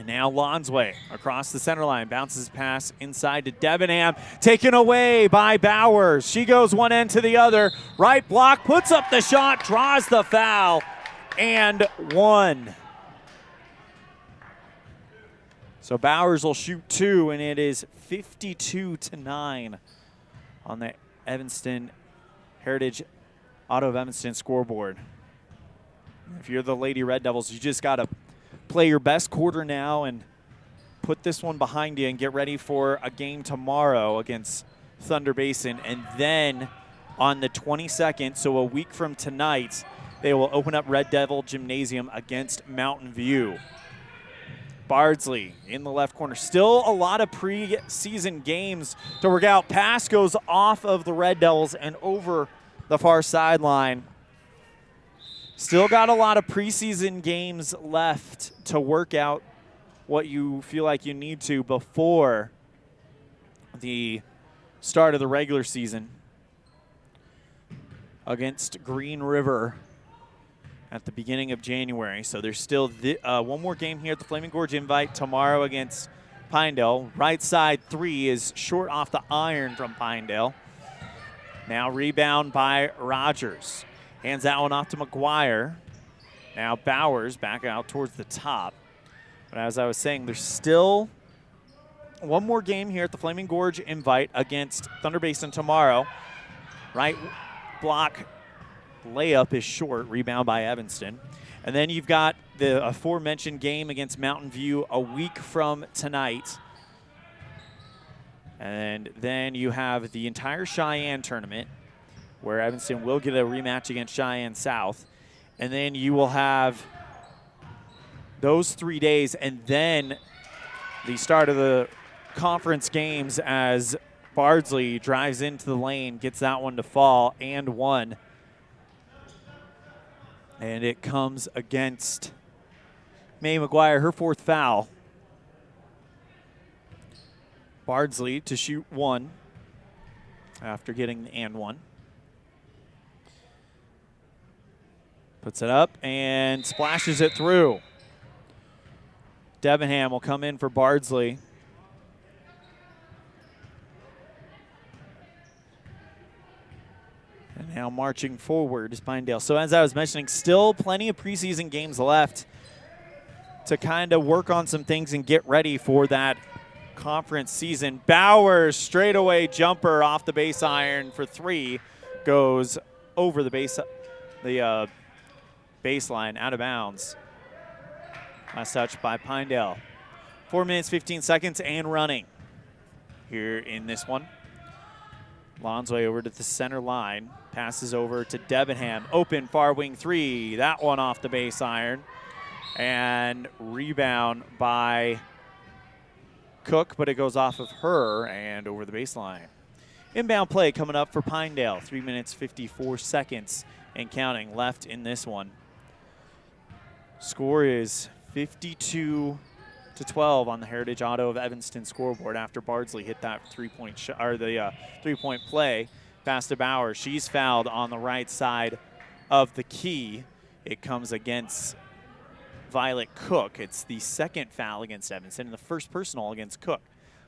now Lonsway across the center line, bounces pass inside to Debenham, taken away by Bowers. She goes one end to the other, right block, puts up the shot, draws the foul, and 1. So Bowers will shoot 2, and it is 52-9 on the Evanston Heritage Auto of Evanston scoreboard. If you're the Lady Red Devils, you just got to play your best quarter now and put this one behind you and get ready for a game tomorrow against Thunder Basin. And then on the 22nd, so a week from tonight, they will open up Red Devil Gymnasium against Mountain View. Bardsley in the left corner. Still a lot of preseason games to work out. Pass goes off of the Red Devils and over the far sideline. Still got a lot of preseason games left to work out what you feel like you need to before the start of the regular season against Green River at the beginning of January. So there's still one more game here at the Flaming Gorge Invite tomorrow against Pinedale. Right side 3 is short off the iron from Pinedale. Now rebound by Rogers. Hands that one off to McGuire. Now Bowers back out towards the top. But as I was saying, there's still one more game here at the Flaming Gorge Invite against Thunder Basin tomorrow. Right block layup is short, rebound by Evanston. And then you've got the aforementioned game against Mountain View a week from tonight. And then you have the entire Cheyenne tournament, where Evanston will get a rematch against Cheyenne South. And then you will have those 3 days, and then the start of the conference games as Bardsley drives into the lane, gets that one to fall, and 1. And it comes against May McGuire, her 4th foul. Bardsley to shoot 1 after getting the and 1. Puts it up and splashes it through. Debenham will come in for Bardsley. And now marching forward is Pinedale. So as I was mentioning, still plenty of preseason games left to kind of work on some things and get ready for that conference season. Bowers straightaway jumper off the base iron for 3, goes over the baseline, out of bounds. Last touch by Pinedale. 4 minutes, 15 seconds, and running here in this one. Lonsway over to the center line. Passes over to Debenham. Open far wing 3. That one off the base iron. And rebound by Cook, but it goes off of her and over the baseline. Inbound play coming up for Pinedale. 3 minutes, 54 seconds and counting left in this one. Score is 52-12 on the Heritage Auto of Evanston scoreboard after Bardsley hit that three-point play. Pass to Bauer. She's fouled on the right side of the key. It comes against Violet Cook. It's the second foul against Evanston and the first personal against Cook.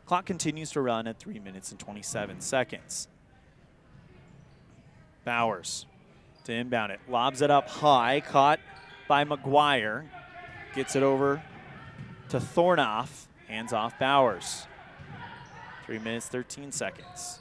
Clock continues to run at 3 minutes and 27 seconds. Bowers to inbound it. Lobs it up high. Caught by McGuire. Gets it over to Thornoff. Hands off Bowers. 3 minutes, 13 seconds.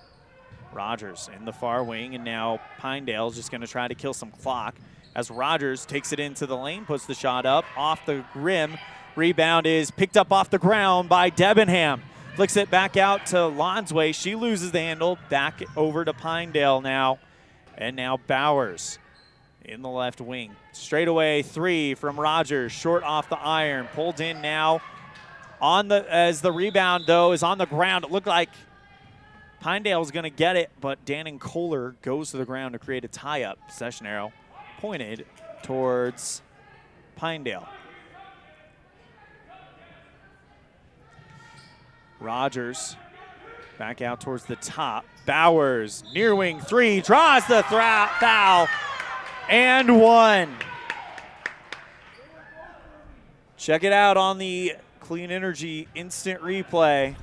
Rogers in the far wing, and now Pinedale's just going to try to kill some clock as Rogers takes it into the lane, puts the shot up, off the rim. Rebound is picked up off the ground by Debenham. Flicks it back out to Lonsway. She loses the handle. Back over to Pinedale now. And now Bowers in the left wing. Straightaway three from Rogers, short off the iron. Pulled in now as the rebound, though, is on the ground. It looked like Pinedale's going to get it, but Dannon Kohler goes to the ground to create a tie-up. Possession arrow pointed towards Pinedale. Rogers back out towards the top. Bowers, near wing three, draws the foul, and one. Check it out on the Clean Energy instant replay.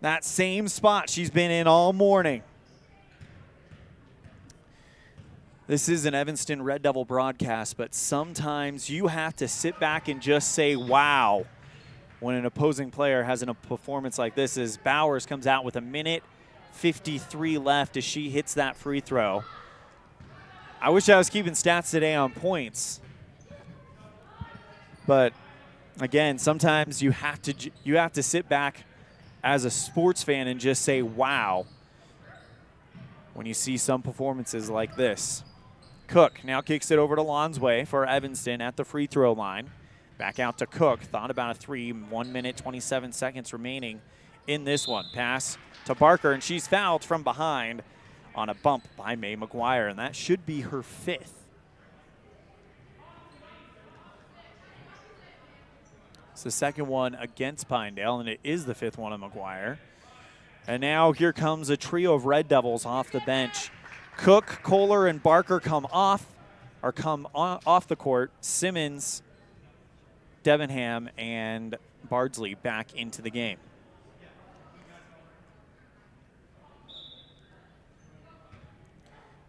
That same spot she's been in all morning. This is an Evanston Red Devil broadcast, but sometimes you have to sit back and just say, wow, when an opposing player has a performance like this. As Bowers comes out with 1:53 left as she hits that free throw. I wish I was keeping stats today on points. But again, sometimes you have to sit back as a sports fan and just say, wow, when you see some performances like this. Cook now kicks it over to Lonsway for Evanston at the free throw line. Back out to Cook. Thought about a three. 1 minute, 27 seconds remaining in this one. Pass to Barker, and she's fouled from behind on a bump by May McGuire, and that should be her 5th. It's the second one against Pinedale, and it is the 5th one of McGuire. And now here comes a trio of Red Devils off the bench. Cook, Kohler, and Barker come off the court. Simmons, Debenham, and Bardsley back into the game.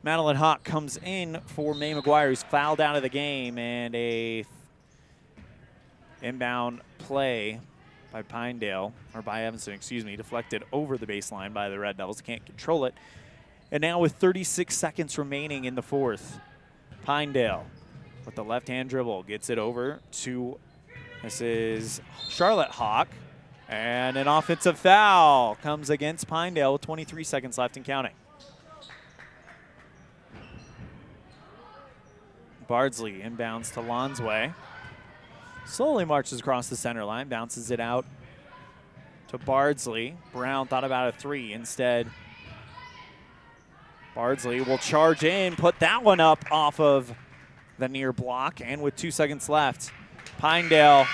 Madeline Hawk comes in for May McGuire, who's fouled out of the game, and a inbound play by Pinedale, or by Evanston, excuse me, deflected over the baseline by the Red Devils. Can't control it. And now with 36 seconds remaining in the 4th, Pinedale with the left-hand dribble gets it over to, this is Charlotte Hawk, and an offensive foul comes against Pinedale with 23 seconds left and counting. Bardsley inbounds to Lonsway. Slowly marches across the center line, bounces it out to Bardsley. Brown thought about a three. Instead, Bardsley will charge in, put that one up off of the near block, and with 2 seconds left, Pinedale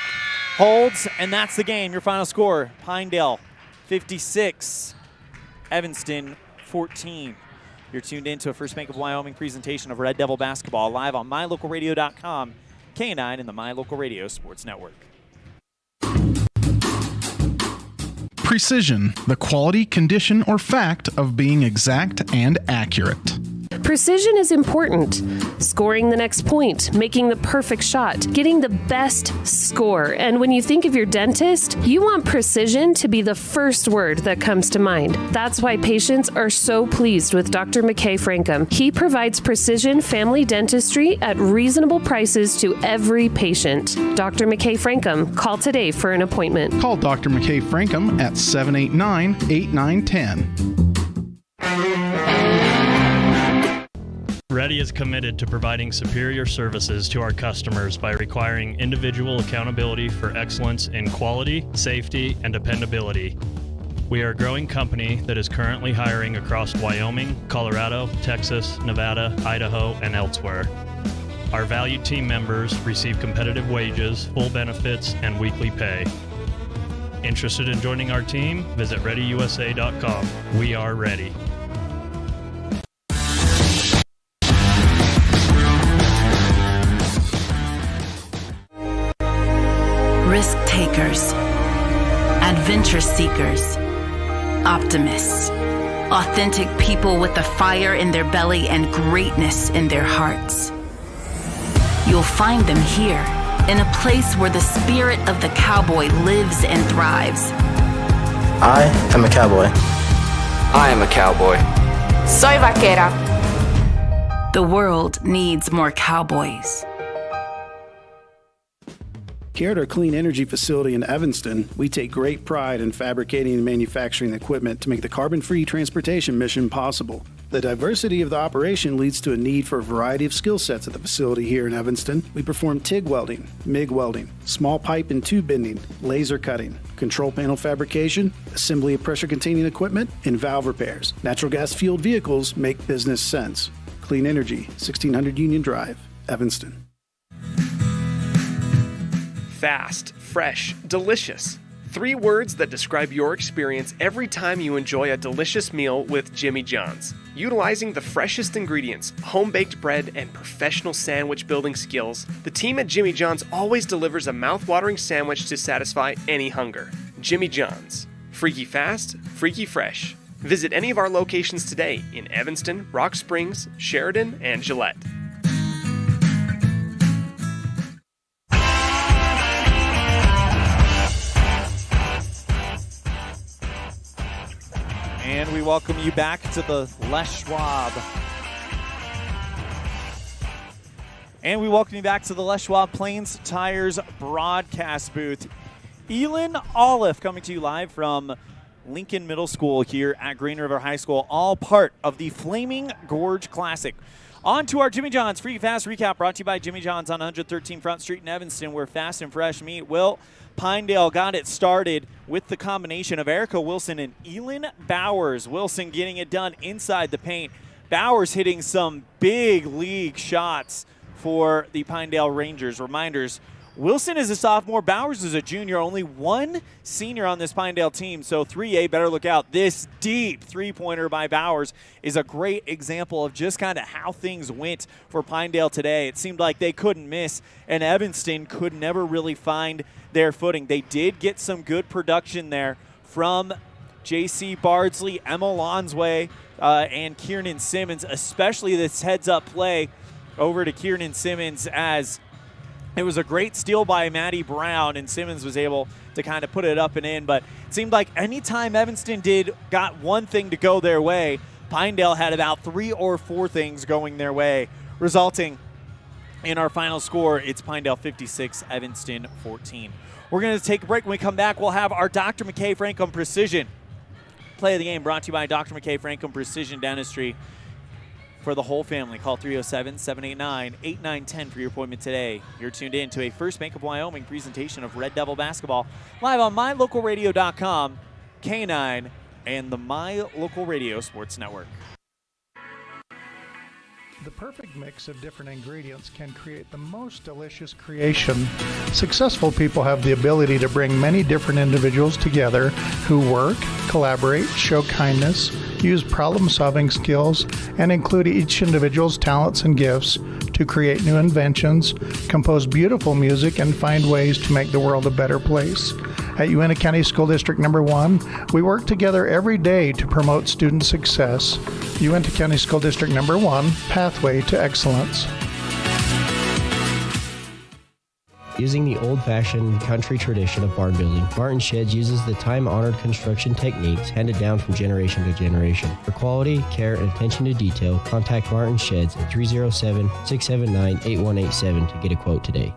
holds, and that's the game. Your final score, Pinedale 56, Evanston 14. You're tuned in to a First Bank of Wyoming presentation of Red Devil basketball live on mylocalradio.com, K9, and the My Local Radio Sports Network. Precision, the quality, condition, or fact of being exact and accurate. Precision is important. Scoring the next point, making the perfect shot, getting the best score. And when you think of your dentist, you want precision to be the first word that comes to mind. That's why patients are so pleased with Dr. McKay Frankum. He provides precision family dentistry at reasonable prices to every patient. Dr. McKay Frankum, call today for an appointment. Call Dr. McKay Frankum at 789-8910. Ready is committed to providing superior services to our customers by requiring individual accountability for excellence in quality, safety, and dependability. We are a growing company that is currently hiring across Wyoming, Colorado, Texas, Nevada, Idaho, and elsewhere. Our valued team members receive competitive wages, full benefits, and weekly pay. Interested in joining our team? Visit ReadyUSA.com. We are ready. Risk takers, adventure seekers, optimists, authentic people with the fire in their belly and greatness in their hearts. You'll find them here, in a place where the spirit of the cowboy lives and thrives. I am a cowboy. I am a cowboy. Soy vaquera. The world needs more cowboys. Here at our clean energy facility in Evanston, we take great pride in fabricating and manufacturing equipment to make the carbon-free transportation mission possible. The diversity of the operation leads to a need for a variety of skill sets at the facility here in Evanston. We perform TIG welding, MIG welding, small pipe and tube bending, laser cutting, control panel fabrication, assembly of pressure-containing equipment, and valve repairs. Natural gas-fueled vehicles make business sense. Clean Energy, 1600 Union Drive, Evanston. Fast, fresh, delicious. 3 words that describe your experience every time you enjoy a delicious meal with Jimmy John's. Utilizing the freshest ingredients, home-baked bread, and professional sandwich building skills, the team at Jimmy John's always delivers a mouth-watering sandwich to satisfy any hunger. Jimmy John's. Freaky fast, freaky fresh. Visit any of our locations today in Evanston, Rock Springs, Sheridan, and Gillette. And we welcome you back to the Les Schwab. Plains Tires broadcast booth. Elan, Olliff coming to you live from Lincoln Middle School here at Green River High School, all part of the Flaming Gorge Classic. On to our Jimmy John's Free Fast Recap, brought to you by Jimmy John's on 113 Front Street in Evanston, where fast and fresh meat. Will Pinedale got it started with the combination of Erica Wilson and Elan Bowers. Wilson getting it done inside the paint. Bowers hitting some big league shots for the Pinedale Rangers. Reminders, Wilson is a sophomore, Bowers is a junior, only one senior on this Pinedale team, so 3A better look out. This deep three-pointer by Bowers is a great example of just kind of how things went for Pinedale today. It seemed like they couldn't miss, and Evanston could never really find their footing. They did get some good production there from J.C. Bardsley, Emma Lonsway, and Kiernan Simmons, especially this heads-up play over to Kiernan Simmons, as it was a great steal by Maddie Brown, and Simmons was able to kind of put it up and in. But it seemed like anytime Evanston got one thing to go their way, Pinedale had about 3 or 4 things going their way, resulting in our final score. It's Pinedale 56, Evanston 14. We're going to take a break. When we come back, we'll have our Dr. McKay Franklin Precision Play of the Game, brought to you by Dr. McKay Franklin Precision Dentistry. For the whole family, call 307-789-8910 for your appointment today. You're tuned in to a First Bank of Wyoming presentation of Red Devil basketball, live on MyLocalRadio.com, K9, and the My Local Radio Sports Network. The perfect mix of different ingredients can create the most delicious creation. Successful people have the ability to bring many different individuals together who work, collaborate, show kindness, use problem-solving skills, and include each individual's talents and gifts to create new inventions, compose beautiful music, and find ways to make the world a better place. At Uintah County School District Number 1, we work together every day to promote student success. Uintah County School District Number 1, Pathway to Excellence. Using the old-fashioned country tradition of barn building, Martin Sheds uses the time-honored construction techniques handed down from generation to generation. For quality, care, and attention to detail, contact Martin Sheds at 307-679-8187 to get a quote today.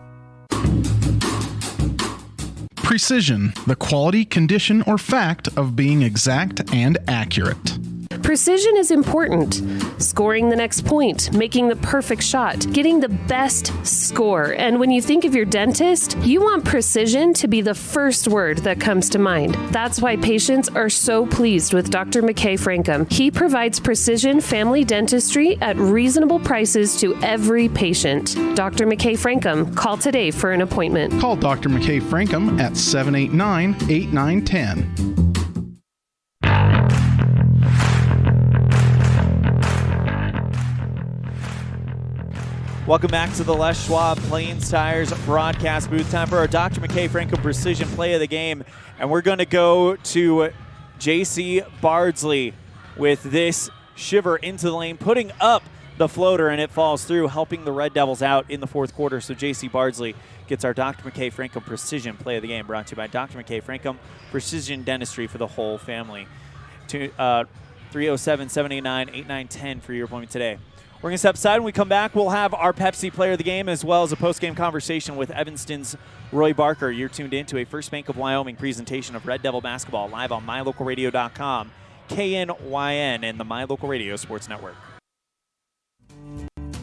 Precision, the quality, condition, or fact of being exact and accurate. Precision is important. Scoring the next point, making the perfect shot, getting the best score. And when you think of your dentist, you want precision to be the first word that comes to mind. That's why patients are so pleased with Dr. McKay Frankum. He provides precision family dentistry at reasonable prices to every patient. Dr. McKay Frankum, call today for an appointment. Call Dr. McKay Frankum at 789-8910. Welcome back to the Les Schwab Plains Tires broadcast booth. Time for our Dr. McKay Franklin Precision Play of the Game. And we're going to go to J.C. Bardsley with this shiver into the lane, putting up the floater, and it falls through, helping the Red Devils out in the fourth quarter. So J.C. Bardsley gets our Dr. McKay Franklin Precision Play of the Game, brought to you by Dr. McKay Franklin Precision Dentistry for the whole family. 307-789-8910 for your appointment today. We're going to step aside. When we come back, we'll have our Pepsi player of the game as well as a post-game conversation with Evanston's Roy Barker. You're tuned in to a First Bank of Wyoming presentation of Red Devil basketball live on mylocalradio.com, KNYN, and the My Local Radio Sports Network.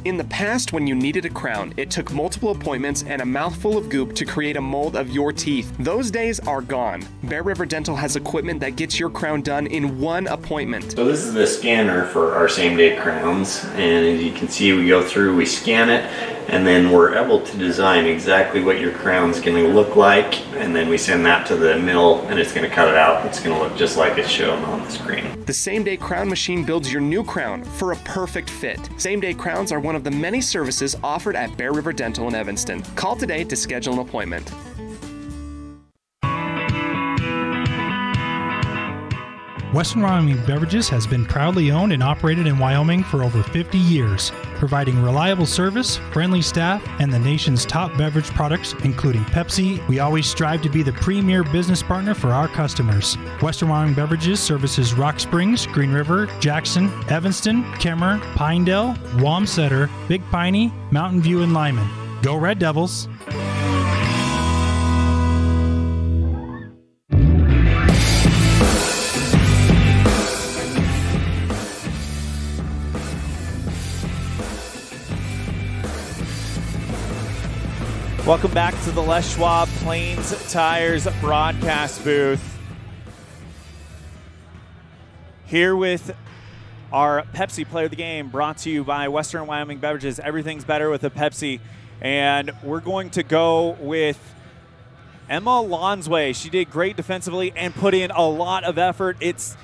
In the past, when you needed a crown, it took multiple appointments and a mouthful of goop to create a mold of your teeth. Those days are gone. Bear River Dental has equipment that gets your crown done in one appointment. So this is the scanner for our same-day crowns, and as you can see, we go through, we scan it, and then we're able to design exactly what your crown's going to look like, and then we send that to the mill, and it's going to cut it out. It's going to look just like it's shown on the screen. The same-day crown machine builds your new crown for a perfect fit. Same-day crowns are one of the many services offered at Bear River Dental in Evanston. Call today to schedule an appointment. Western Wyoming Beverages has been proudly owned and operated in Wyoming for over 50 years, providing reliable service, friendly staff, and the nation's top beverage products, including Pepsi. We always strive to be the premier business partner for our customers. Western Wyoming Beverages services Rock Springs, Green River, Jackson, Evanston, Kemmer, Pinedale, Wamsutter, Big Piney, Mountain View, and Lyman. Go Red Devils! Welcome back to the Les Schwab Plains Tires broadcast booth. Here with our Pepsi player of the game, brought to you by Western Wyoming Beverages. Everything's better with a Pepsi. And we're going to go with Emma Lonsway. She did great defensively and put in a lot of effort. It's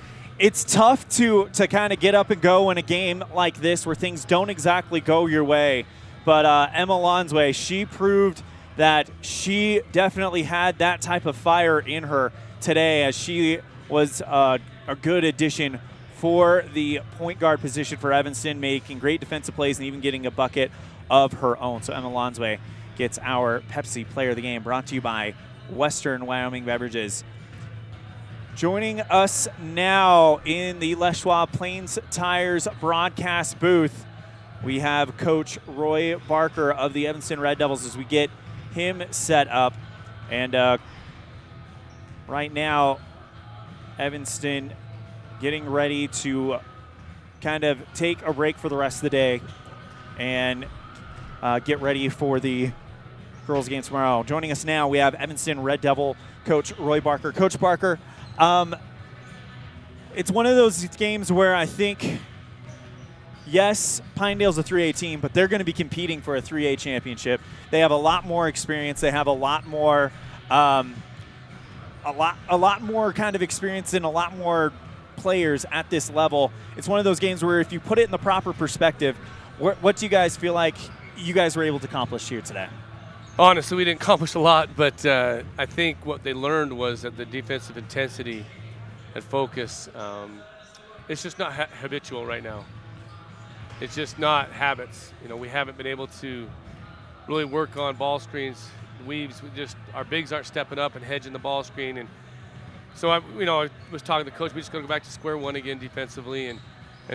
tough to kind of get up and go in a game like this where things don't exactly go your way. But Emma Lonsway, she proved that she definitely had that type of fire in her today, as she was a good addition for the point guard position for Evanston, making great defensive plays and even getting a bucket of her own. So Emma Lonsway gets our Pepsi player of the game, brought to you by Western Wyoming Beverages. Joining us now in the Les Schwab Plains Tires broadcast booth, we have Coach Roy Barker of the Evanston Red Devils as we get him set up. And right now, Evanston getting ready to kind of take a break for the rest of the day and get ready for the girls' game tomorrow. Joining us now, we have Evanston Red Devil Coach Roy Barker. Coach Barker, it's one of those games where I think, yes, Pinedale's a 3A team, but they're going to be competing for a 3A championship. They have a lot more experience. They have a lot more kind of experience and a lot more players at this level. It's one of those games where if you put it in the proper perspective, what do you guys feel like you guys were able to accomplish here today? Honestly, we didn't accomplish a lot, but I think what they learned was that the defensive intensity and focus, it's just not habitual right now. It's just not habits. You know, we haven't been able to really work on ball screens, weaves. Our bigs aren't stepping up and hedging the ball screen. And so, I was talking to the coach. We just got to go back to square one again defensively and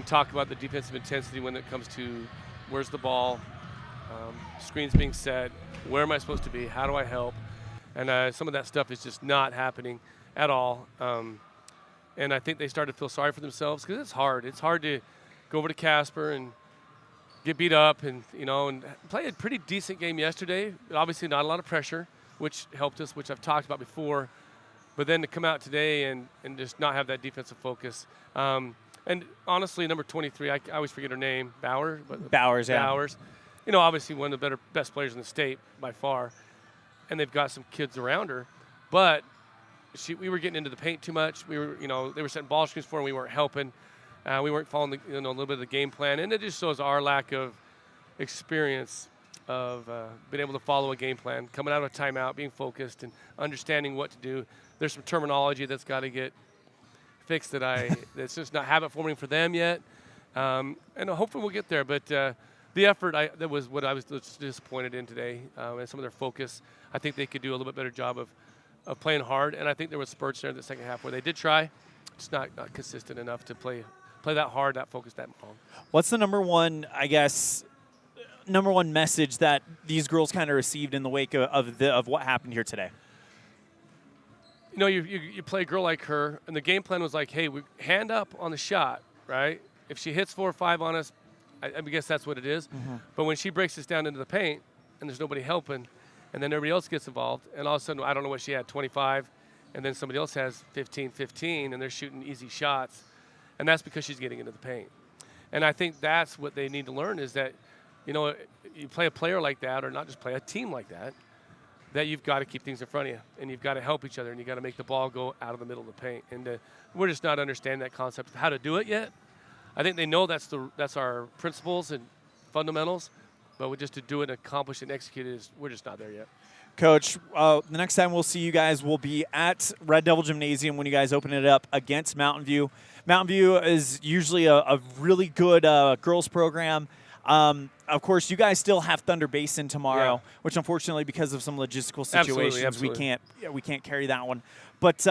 talk about the defensive intensity when it comes to where's the ball, screens being set, where am I supposed to be, how do I help? And some of that stuff is just not happening at all. And I think they started to feel sorry for themselves because it's hard. It's hard to go over to Casper and get beat up and play a pretty decent game yesterday. Obviously not a lot of pressure, which helped us, which I've talked about before. But then to come out today and just not have that defensive focus. And honestly, number 23, I always forget her name, Bowers. Bowers, yeah. Bowers. Obviously one of the best players in the state by far. And they've got some kids around her. But we were getting into the paint too much. We were, they were setting ball screens for her and we weren't helping. We weren't following a little bit of the game plan, and it just shows our lack of experience of being able to follow a game plan, coming out of a timeout, being focused, and understanding what to do. There's some terminology that's got to get fixed that's just not habit forming for them yet, and hopefully we'll get there. But the effort, that was what I was disappointed in today, and some of their focus. I think they could do a little bit better job of playing hard, and I think there was spurts there in the second half where they did try. It's not consistent enough to play play that hard, that focused, that long. What's the number one message that these girls kind of received in the wake of what happened here today? You know, you play a girl like her, and the game plan was like, hey, we hand up on the shot, right? If she hits 4 or 5 on us, I guess that's what it is. Mm-hmm. But when she breaks us down into the paint and there's nobody helping, and then everybody else gets involved, and all of a sudden, I don't know what she had, 25, and then somebody else has 15, and they're shooting easy shots, and that's because she's getting into the paint. And I think that's what they need to learn is that, you know, you play a player like that, or not just play a team like that, that you've got to keep things in front of you, and you've got to help each other, and you've got to make the ball go out of the middle of the paint. And we're just not understanding that concept of how to do it yet. I think they know that's our principles and fundamentals, but just to do it and accomplish it and execute it, we're just not there yet. Coach, the next time we'll see you guys will be at Red Devil Gymnasium when you guys open it up against Mountain View. Mountain View is usually a really good girls program. Of course, you guys still have Thunder Basin tomorrow, which unfortunately, because of some logistical situations, Absolutely. we can't carry that one. But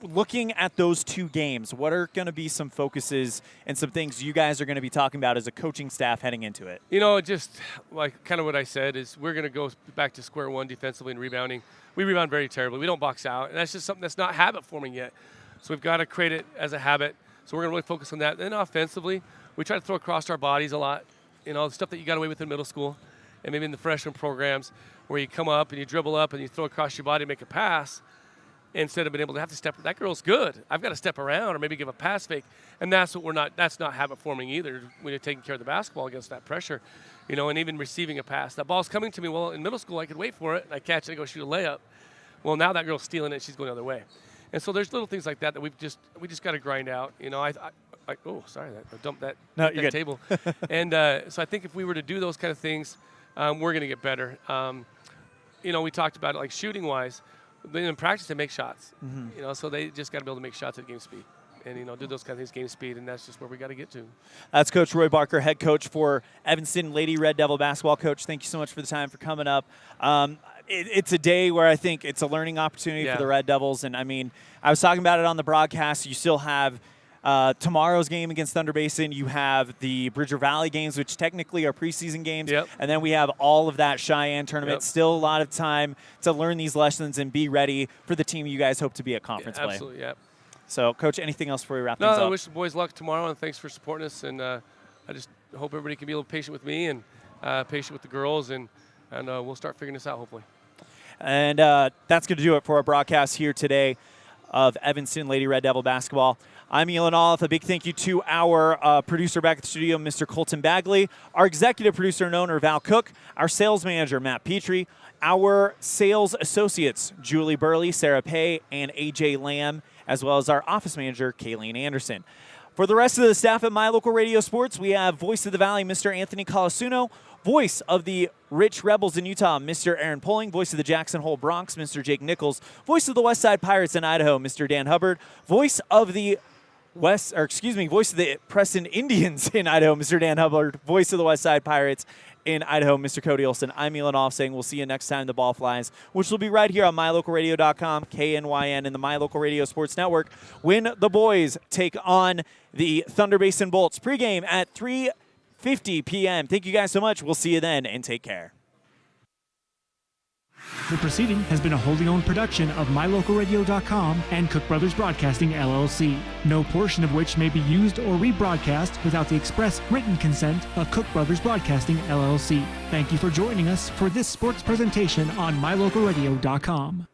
looking at those two games, what are going to be some focuses and some things you guys are going to be talking about as a coaching staff heading into it? You know, just like kind of what I said is we're going to go back to square one defensively and rebounding. We rebound very terribly. We don't box out, and that's just something that's not habit forming yet. So we've got to create it as a habit. So we're going to really focus on that. Then offensively, we try to throw across our bodies a lot. You know, the stuff that you got away with in middle school and maybe in the freshman programs where you come up and you dribble up and you throw across your body and make a pass instead of being able to have to step. That girl's good. I've got to step around or maybe give a pass fake. And that's what that's not habit forming either when you're taking care of the basketball against that pressure, you know, and even receiving a pass. That ball's coming to me. Well, in middle school, I could wait for it and I catch it and go shoot a layup. Well, now that girl's stealing it. She's going the other way. And so there's little things like that we just got to grind out. You know, I sorry, I dumped that, table. And so I think if we were to do those kind of things, we're going to get better. You know, we talked about it like shooting-wise. In practice, they make shots. Mm-hmm. You know, so they just got to be able to make shots at game speed. And, you know, do those kind of things game speed, and that's just where we got to get to. That's Coach Roy Barker, head coach for Evanston Lady Red Devil basketball. Coach, thank you so much for the time, for coming up. It's a day where I think it's a learning opportunity for the Red Devils. And, I mean, I was talking about it on the broadcast. You still have tomorrow's game against Thunder Basin. You have the Bridger Valley games, which technically are preseason games. Yep. And then we have all of that Cheyenne tournament. Yep. Still a lot of time to learn these lessons and be ready for the team you guys hope to be at conference play. Absolutely, yeah. So, Coach, anything else before we wrap things up? No, I wish the boys luck tomorrow, and thanks for supporting us. And I just hope everybody can be a little patient with me and patient with the girls, and we'll start figuring this out, hopefully. And that's going to do it for our broadcast here today of Evanston Lady Red Devil basketball. I'm Elan Olliff. A big thank you to our producer back at the studio, Mr. Colton Bagley, our executive producer and owner, Val Cook, our sales manager, Matt Petrie, our sales associates, Julie Burley, Sarah Pay, and AJ Lamb, as well as our office manager, Kayleen Anderson. For the rest of the staff at My Local Radio Sports, we have Voice of the Valley, Mr. Anthony Colasuno, Voice of the Rich Rebels in Utah, Mr. Aaron Poling, Voice of the Jackson Hole Bronx, Mr. Jake Nichols, Voice of the West Side Pirates in Idaho, Mr. Dan Hubbard, Voice of the Voice of the Preston Indians in Idaho, Mr. Dan Hubbard, Voice of the West Side Pirates in Idaho, Mr. Cody Olson. I'm Elan Olliff saying we'll see you next time the ball flies, which will be right here on MyLocalRadio.com, KNYN, and the My Local Radio Sports Network when the boys take on the Thunder Basin Bolts. Pregame at 3:50 p.m. Thank you guys so much. We'll see you then, and take care. The proceeding has been a wholly owned production of MyLocalRadio.com and Cook Brothers Broadcasting, LLC, no portion of which may be used or rebroadcast without the express written consent of Cook Brothers Broadcasting, LLC. Thank you for joining us for this sports presentation on MyLocalRadio.com.